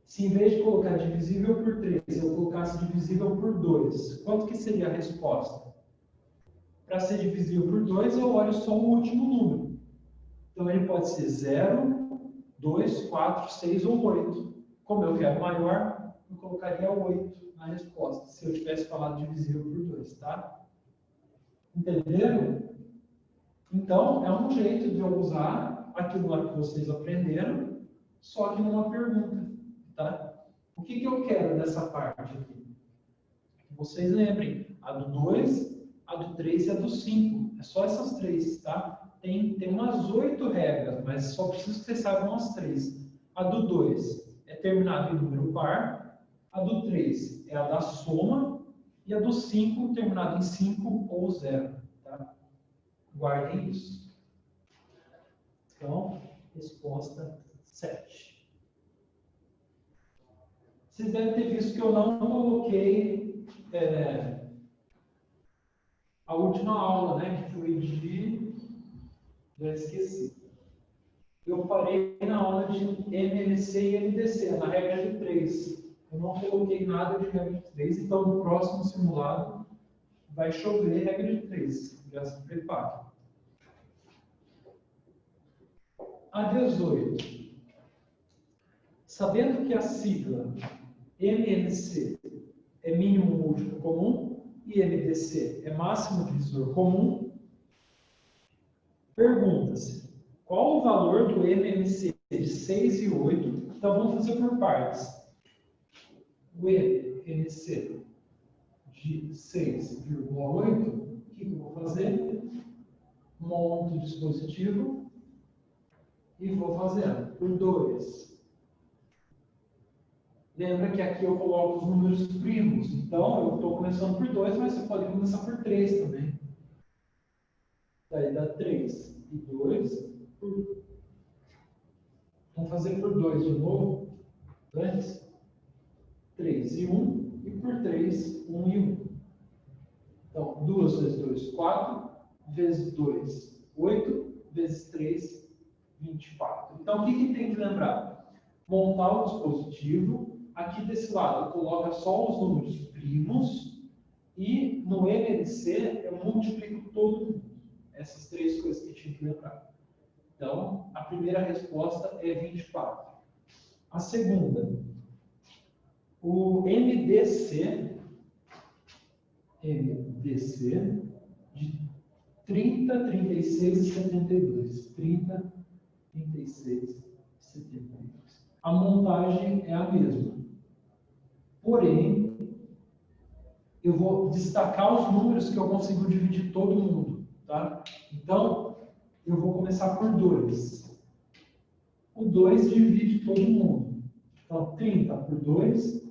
Se em vez de colocar divisível por 3, eu colocasse divisível por 2, quanto que seria a resposta? Para ser divisível por 2, eu olho só o último número. Então, ele pode ser 0, 2, 4, 6 ou 8. Como eu quero maior, eu colocaria 8 na resposta, se eu tivesse falado divisível por 2, tá? Entenderam? Então, é um jeito de eu usar aquilo lá que vocês aprenderam, só que numa pergunta, tá? O que eu quero dessa parte aqui? Que vocês lembrem, a do 2, a do 3 e a do 5. É só essas três, tá? Tem umas 8 regras, mas só preciso que vocês saibam as 3. A do 2 é terminada em número par, a do 3 é a da soma, e a do 5 terminada em 5 ou 0, tá? Guardem isso. Então, resposta 7. Vocês devem ter visto que eu não coloquei a última aula, né? Que foi de... Já esqueci. Eu parei na aula de MLC e MDC, na regra de 3. Eu não coloquei nada de regra de 3, então no próximo simulado vai chover regra de 3. Já se prepare. A 18. Sabendo que a sigla MMC é mínimo múltiplo comum e MDC é máximo divisor comum, pergunta-se qual o valor do MMC de 6 e 8? Então vamos fazer por partes. O MMC de 6,8, o que eu vou fazer? Monto o dispositivo e vou fazendo por 2. Lembra que aqui eu coloco os números primos, então eu estou começando por 2, mas você pode começar por 3 também. Daí dá 3 e 2 por... Vamos fazer por 2 de novo. Antes. 3 e 1, e por 3, 1 e 1. Então, 2 vezes 2, 4, vezes 2, 8, vezes 3, 24. Então, o que tem que lembrar? Montar o dispositivo. Aqui desse lado, coloca só os números primos. E no MLC, eu multiplico todo mundo. Essas três coisas que tinha que lembrar. Então, a primeira resposta é 24. A segunda, o MDC de 30, 36 e 72. 30, 36 e 72. A montagem é a mesma. Porém, eu vou destacar os números que eu consigo dividir todo mundo. Tá? Então, eu vou começar por 2. O 2 divide todo mundo. Então, 30 por 2,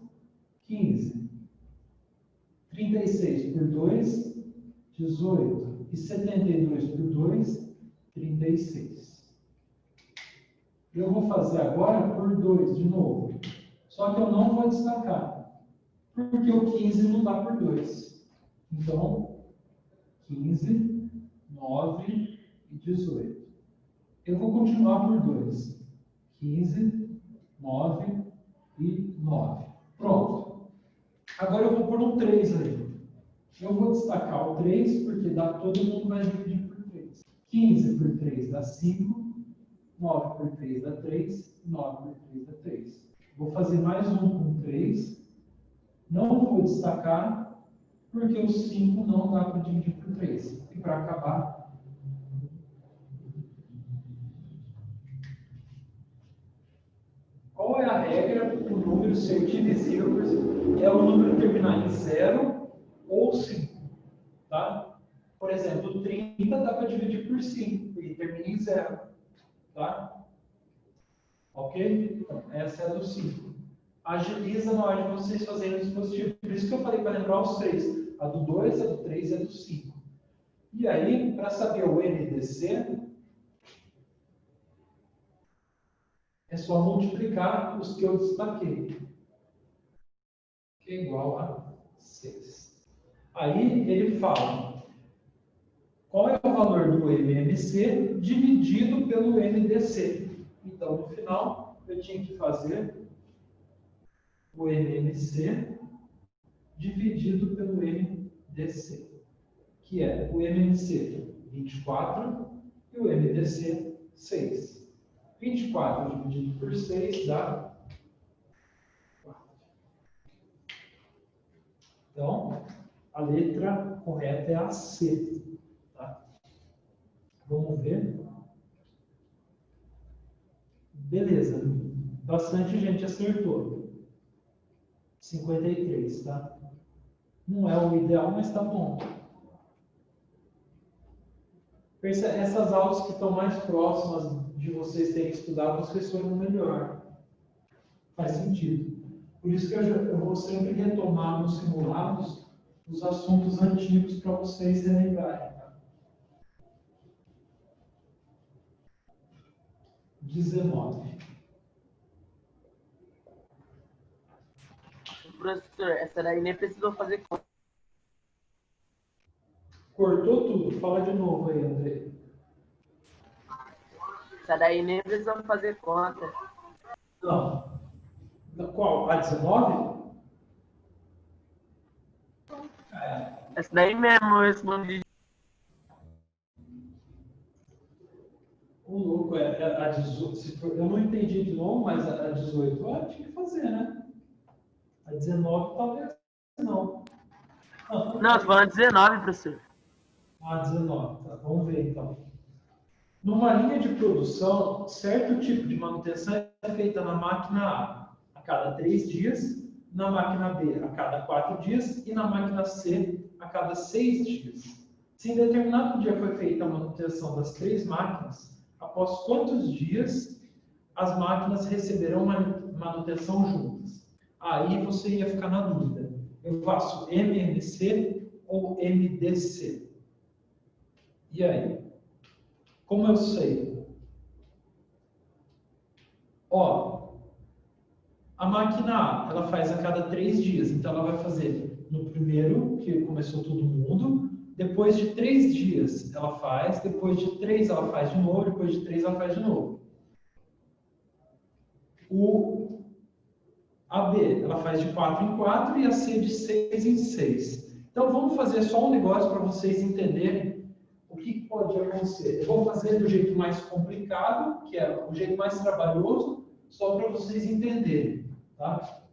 15. 36 por 2, 18. E 72 por 2, 36. Eu vou fazer agora por 2 de novo. Só que eu não vou destacar. Porque o 15 não dá por 2. Então, 15, 9 e 18. Eu vou continuar por 2. 15, 9 e 9. Pronto. Agora eu vou pôr um 3 aí. Eu vou destacar o 3, porque todo mundo vai dividir por 3. 15 por 3 dá 5. 9 por 3 dá 3. 9 por 3 dá 3. Vou fazer mais um com 3. Não vou destacar, porque o 5 não dá para dividir por 3. E para acabar, qual é a regra para o número ser divisível por 5? É o número terminar em 0 ou 5. Tá? Por exemplo, 30 dá para dividir por 5 e termina em 0. Tá? Ok? Então, essa é a do 5. Agiliza na hora de vocês fazerem o dispositivo. Por isso que eu falei para lembrar os 3. A do 2, a do 3 e a do 5. E aí, para saber o MDC, é só multiplicar os que eu destaquei. Que é igual a 6. Aí ele fala qual é o valor do MMC dividido pelo MDC. Então, no final, eu tinha que fazer o MMC dividido pelo MDC, que é o MMC 24 e o MDC 6. 24 dividido por 6 dá 4. Então, a letra correta é a C. Tá? Vamos ver. Beleza. Bastante gente acertou. 53, tá? Não é o ideal, mas tá bom. Essas aulas que estão mais próximas de vocês terem estudado, vocês foram melhor. Faz sentido. Por isso que eu vou sempre retomar nos simulados os assuntos antigos para vocês relembrarem. Tá? 19. Professor, essa daí nem precisou fazer conta. Cortou tudo. Fala de novo aí, André. Essa daí nem precisou fazer conta. Não. Qual? A 19? Essa daí mesmo eu respondi. O louco é a 18. Eu não entendi de novo, mas a 18 eu tinha que fazer, né? A 19 talvez não. Não, tô falando 19, professor. A 19, tá? Vamos ver então. Numa linha de produção, certo tipo de manutenção é feita na máquina A cada 3 dias, na máquina B a cada 4 dias e na máquina C a cada 6 dias. Se em determinado dia foi feita a manutenção das 3 máquinas, após quantos dias as máquinas receberão manutenção juntas? Aí você ia ficar na dúvida. Eu faço MMC ou MDC? E aí? Como eu sei? Ó, a máquina A, ela faz a cada 3 dias. Então, ela vai fazer no primeiro, que começou todo mundo. Depois de 3 dias, ela faz. Depois de 3, ela faz de novo. Depois de 3, ela faz de novo. A B, ela faz de 4 em 4 e a C de 6 em 6. Então, vamos fazer só um negócio para vocês entenderem o que pode acontecer. Eu vou fazer do jeito mais complicado, que é o jeito mais trabalhoso, só para vocês entenderem. Tá?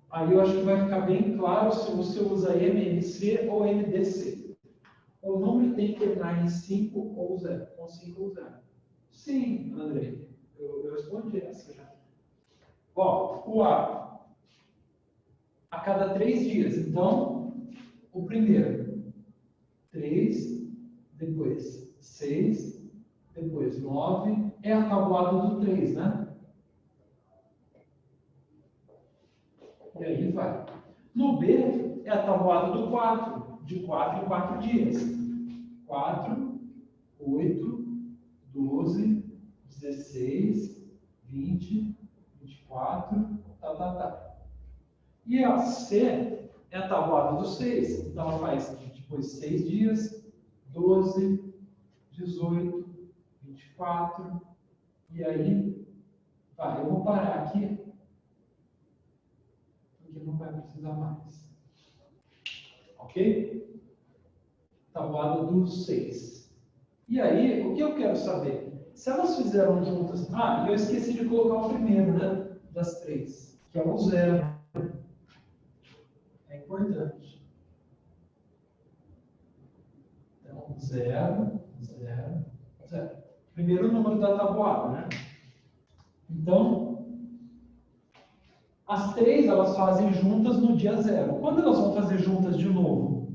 Aí eu acho que vai ficar bem claro se você usa MMC ou MDC. O número tem que terminar em 5 ou 0. Com 5 ou 0. Sim, Andrei. Eu respondi essa já. Ó, o a cada 3 dias. Então, o primeiro, 3, depois 6, depois 9, é a tabuada do 3, né? E aí vai. No B, é a tabuada do 4, de 4 em 4 dias. 4, 8, 12, 16, 20, 24, tá. E a C é a tabuada do 6. Então, ela faz depois 6 dias, 12, 18, 24, e aí vai. Eu vou parar aqui precisa mais. Ok? Tabuada dos 6. E aí, o que eu quero saber? Se elas fizeram juntas... Ah, e eu esqueci de colocar o primeiro, né? Das 3, que é o 0. É importante. Então, 0, 0, 0. Primeiro número da tabuada, né? Então, as 3 elas fazem juntas no dia 0. Quando elas vão fazer juntas de novo?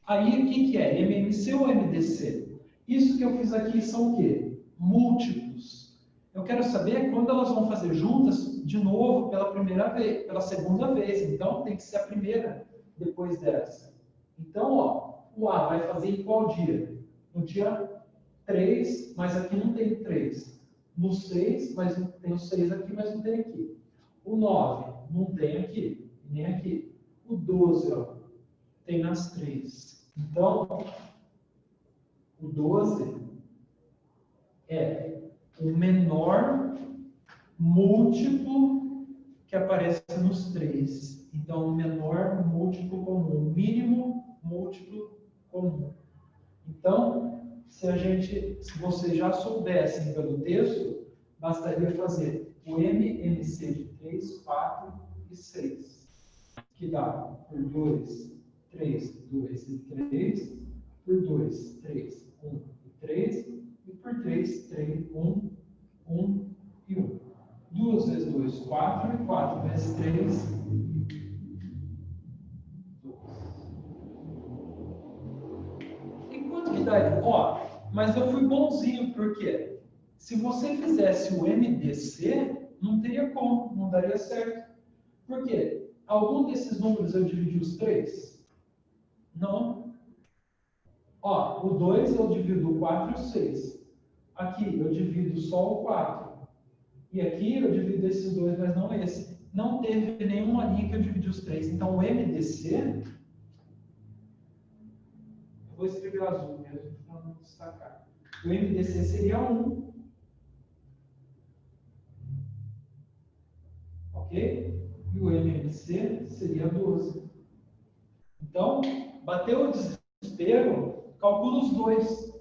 Aí, o que é? MMC ou MDC? Isso que eu fiz aqui são o quê? Múltiplos. Eu quero saber quando elas vão fazer juntas de novo pela primeira vez, pela segunda vez. Então, tem que ser a primeira depois dessa. Então, ó, o A vai fazer em qual dia? No dia 3, mas aqui não tem 3. No 6, mas tem o 6 aqui, mas não tem aqui. O 9 não tem aqui, nem aqui. O 12, ó, tem nas 3. Então, o 12 é o menor múltiplo que aparece nos 3. Então, o menor múltiplo comum, o mínimo múltiplo comum. Então, se vocês já soubessem pelo texto, bastaria fazer o MMC de 3, 4 e 6, que dá por 2, 3, 2 e 3, por 2, 3, 1 e 3, e por 3, 3, 1, 1 e 1. 2 vezes 2, 4, e 4 vezes 3, 2. E quanto que dá? Ó, mas eu fui bonzinho, porque se você fizesse o MDC, não teria como, não daria certo. Por quê? Algum desses números eu dividi os 3? Não. Ó, o 2 eu divido o 4 e o 6. Aqui eu divido só o 4. E aqui eu divido esses dois, mas não esse. Não teve nenhuma linha que eu dividi os 3. Então o MDC, eu vou escrever azul mesmo para não destacar. O MDC seria 1. Ok? E o MMC seria 12. Então, bateu o desespero, calcula os dois.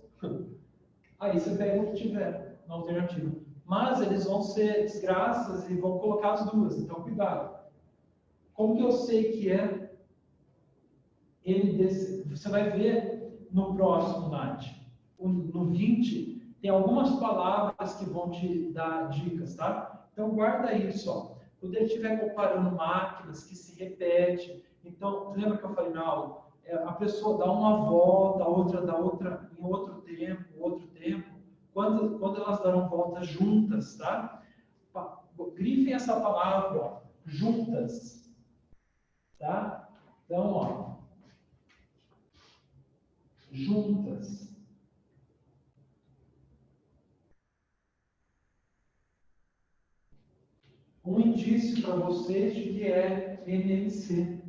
Aí você pega o que tiver na alternativa. Mas eles vão ser desgraças e vão colocar as duas, então cuidado. Como que eu sei que é MDC? Você vai ver no próximo, Nath. No 20, tem algumas palavras que vão te dar dicas, tá? Então guarda isso, ó. Quando ele estiver comparando máquinas que se repetem, então, lembra que eu falei na aula? A pessoa dá uma volta, a outra dá outra em outro tempo. Quando elas darão voltas juntas, tá? Grifem essa palavra, ó, juntas, tá? Então, ó, juntas. Um indício para vocês de que é MMC,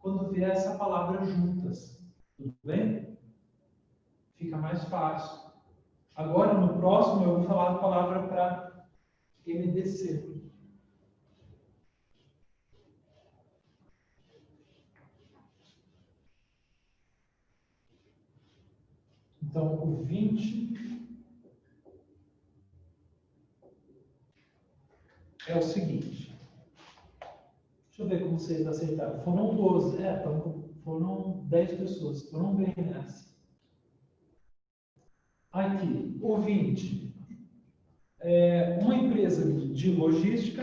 quando vier essa palavra juntas. Tudo bem? Fica mais fácil. Agora, no próximo, eu vou falar a palavra para MDC. Então, o 20 é o seguinte. Deixa eu ver como vocês acertaram. Foram 12. Foram 10 pessoas. Foram bem nessa. Aqui, o 20. Uma empresa de logística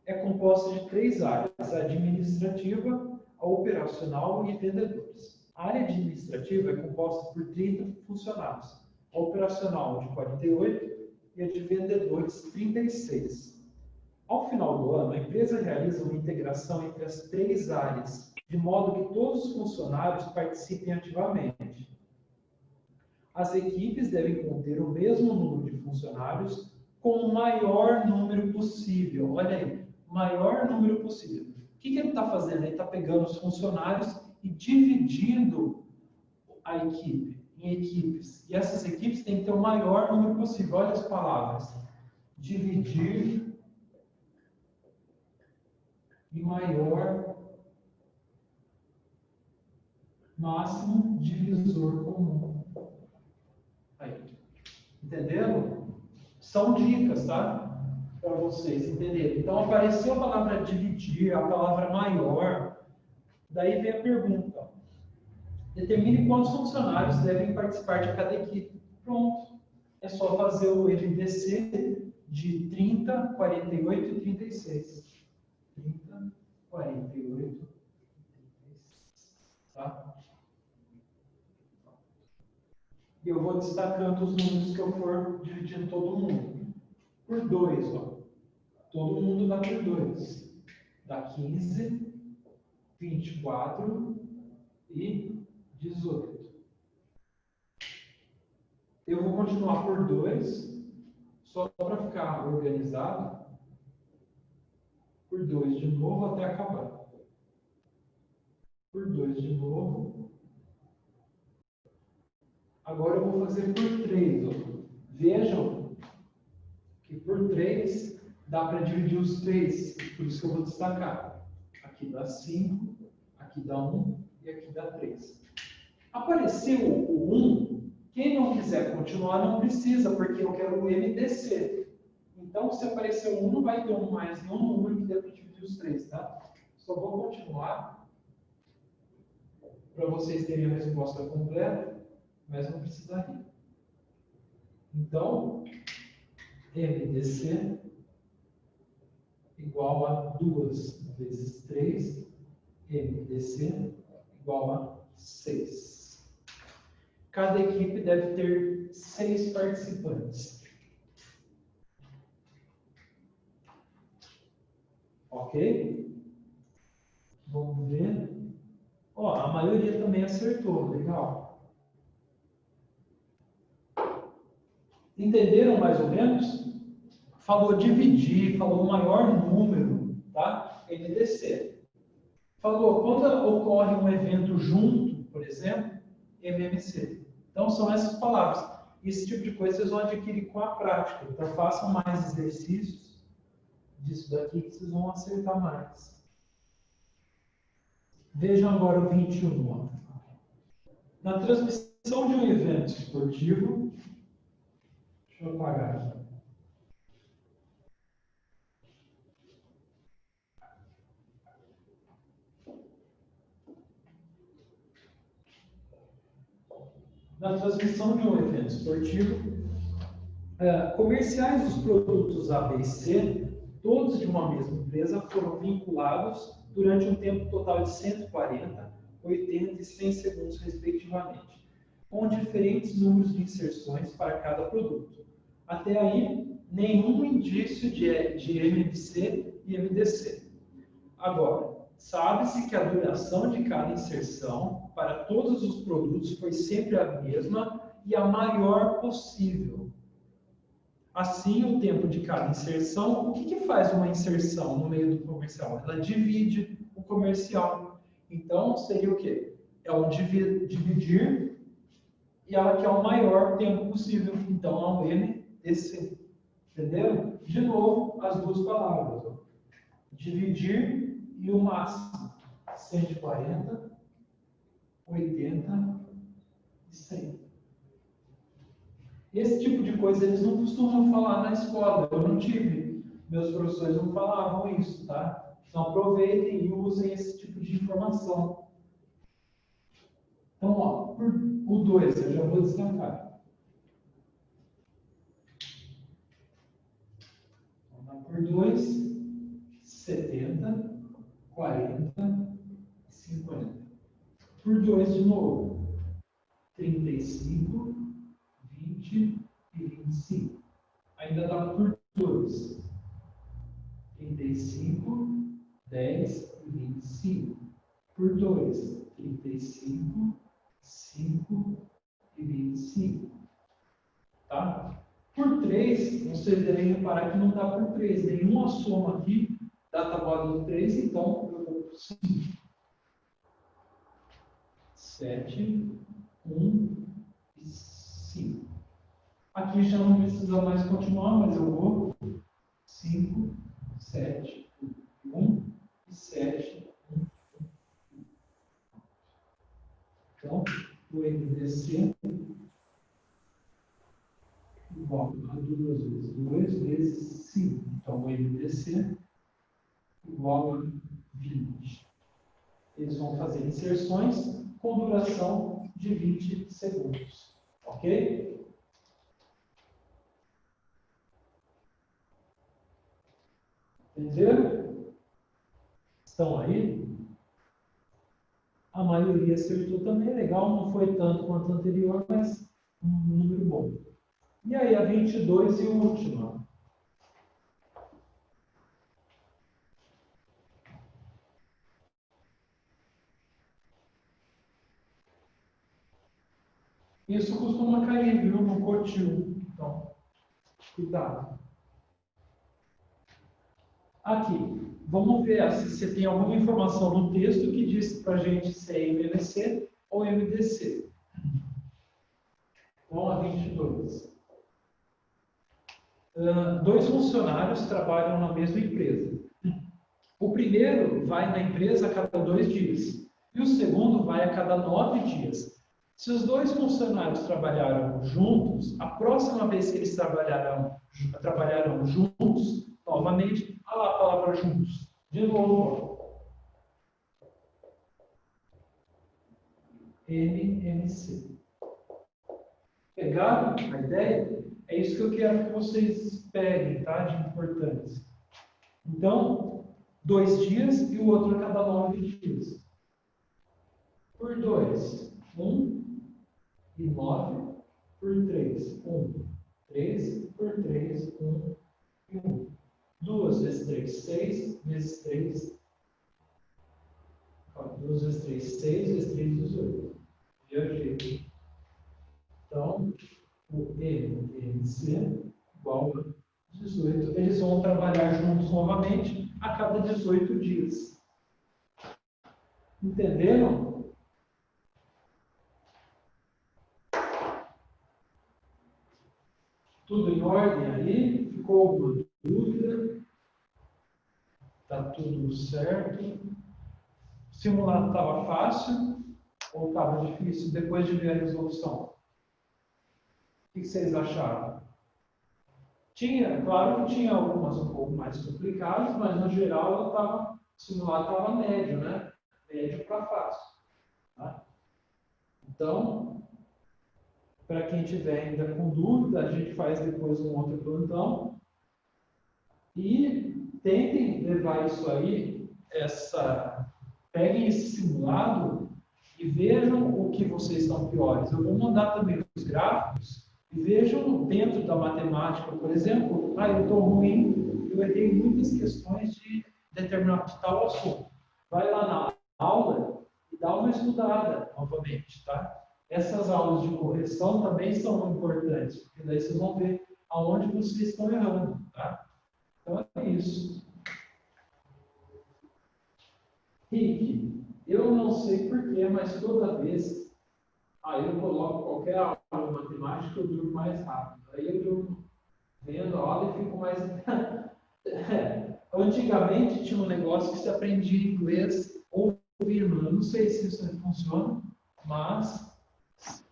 é composta de 3 áreas: a administrativa, a operacional e vendedores. A área administrativa é composta por 30 funcionários, a operacional de 48 e a de vendedores 36. Ao final do ano, a empresa realiza uma integração entre as 3 áreas, de modo que todos os funcionários participem ativamente. As equipes devem conter o mesmo número de funcionários com o maior número possível. Olha aí, maior número possível. O que ele está fazendo? Ele está pegando os funcionários e dividindo a equipe em equipes. E essas equipes têm que ter o maior número possível. Olha as palavras. Dividir e maior máximo divisor comum. Aí. Entenderam? São dicas, tá? Para vocês entenderem. Então, apareceu a palavra dividir, a palavra maior. Daí vem a pergunta. Determine quantos funcionários devem participar de cada equipe. Pronto. É só fazer o MDC de 30, 48 e 36. 30, 48, 36. Tá? E eu vou destacando os números que eu for dividindo todo mundo. Por 2, ó. Todo mundo dá por 2. Dá 15, 24 e 18. Eu vou continuar por 2, só para ficar organizado. Por 2 de novo até acabar. Por 2 de novo. Agora eu vou fazer por 3. Vejam que por 3 dá para dividir os 3, por isso que eu vou destacar. Aqui dá 5, aqui dá 1 e aqui dá 3. Apareceu o 1, quem não quiser continuar não precisa, porque eu quero o MDC. Então, se aparecer o 1, não vai ter um mais nenhum número que dê para dividir os 3, tá? Só vou continuar para vocês terem a resposta completa, mas não precisa rir. Então, MDC igual a 2 vezes 3, MDC igual a 6. Cada equipe deve ter 6 participantes. Ok? Vamos ver. Ó, a maioria também acertou, legal. Entenderam mais ou menos? Falou dividir, falou maior número, tá? MDC. Falou quando ocorre um evento junto, por exemplo, MMC. Então são essas palavras. Esse tipo de coisa vocês vão adquirir com a prática. Então façam mais exercícios disso daqui que vocês vão acertar mais. Vejam agora o 21. Ó. Na transmissão de um evento esportivo, deixa eu apagar aqui. Na transmissão de um evento esportivo, comerciais dos produtos A, B e C, todos de uma mesma empresa, foram vinculados durante um tempo total de 140, 80 e 100 segundos, respectivamente, com diferentes números de inserções para cada produto. Até aí, nenhum indício de MMC e MDC. Agora, sabe-se que a duração de cada inserção para todos os produtos foi sempre a mesma e a maior possível. Assim, o tempo de cada inserção, o que faz uma inserção no meio do comercial? Ela divide o comercial. Então, seria o quê? É um dividir e ela quer o maior tempo possível. Então, é um MDC. Entendeu? De novo, as duas palavras. Ó. Dividir e o máximo. 140, 80 e 100. Esse tipo de coisa eles não costumam falar na escola. Eu não tive. Meus professores não falavam isso, tá? Então aproveitem e usem esse tipo de informação. Então, ó, o 2 eu já vou destacar. Vamos lá por 2, 70, 40 e 50. Por 2 de novo. 35, 20 e 25. Ainda dá por 2. 35, 10 e 25. Por 2. 35, 5 e 25. Tá? Por 3, vocês devem reparar que não dá por 3. Nenhuma soma aqui da tabuada do 3, então eu vou por 5. 7, 1 e 5. Aqui já não precisa mais continuar, mas eu vou 5, 7, 1 e 7. duas vezes? 2 vezes 5. Então, o MDC igual a 20. Eles vão fazer inserções com duração de 20 segundos. Ok? Entenderam? Estão aí? A maioria acertou também. Legal, não foi tanto quanto o anterior, mas um número bom. E aí, a 22 e última. Isso costuma cair, viu, no cotil. Então, cuidado. Aqui, vamos ver se você tem alguma informação no texto que diz para a gente se é MVC ou MDC. Vamos a 22. Dois funcionários trabalham na mesma empresa. O primeiro vai na empresa a cada 2 dias e o segundo vai a cada 9 dias. Se os dois funcionários trabalharam juntos, a próxima vez que eles trabalharão juntos, novamente, olha lá a palavra juntos. De novo. MMC. Pegaram a ideia? É isso que eu quero que vocês peguem, tá? De importância. Então, 2 dias e o outro a cada 9 dias. Por 2, 1 e 9. Por 3, 1. 3 por 3, 1 e 1. 2 vezes 3, 6 vezes 3. 2 vezes 3, 6 vezes 3, 18. Viajei. Então, o MMC igual a 18. Eles vão trabalhar juntos novamente a cada 18 dias. Entenderam? Tudo em ordem aí? Ficou alguma dúvida? Está tudo certo? O simulado estava fácil ou estava difícil depois de ver a resolução? O que vocês acharam? Claro que tinha algumas um pouco mais complicadas, mas no geral o simulado estava médio, né? Médio para fácil. Tá? Então, para quem tiver ainda com dúvida, a gente faz depois um outro plantão. E tentem levar isso aí, peguem esse simulado e vejam o que vocês estão piores. Eu vou mandar também os gráficos e vejam dentro da matemática, por exemplo, eu estou ruim, eu errei muitas questões de tal assunto. Vai lá na aula e dá uma estudada novamente, tá? Essas aulas de correção também são importantes, porque daí vocês vão ver aonde vocês estão errando, tá? Então é isso. Rick, eu não sei porquê, mas toda vez eu coloco qualquer aula de matemática, eu durmo mais rápido. Aí eu durmo vendo a aula e fico mais. Antigamente tinha um negócio que se aprendia inglês ouvindo. Eu não sei se isso funciona, mas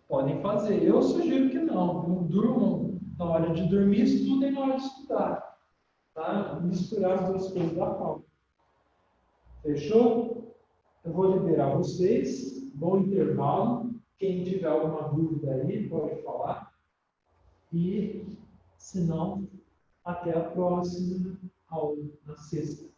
podem fazer. Eu sugiro que não. Durmam na hora de dormir, estudem na hora de estudar. Tá? Misturar as duas coisas da pauta. Fechou? Eu vou liberar vocês. Bom intervalo. Quem tiver alguma dúvida aí, pode falar. E, se não, até a próxima aula, na sexta.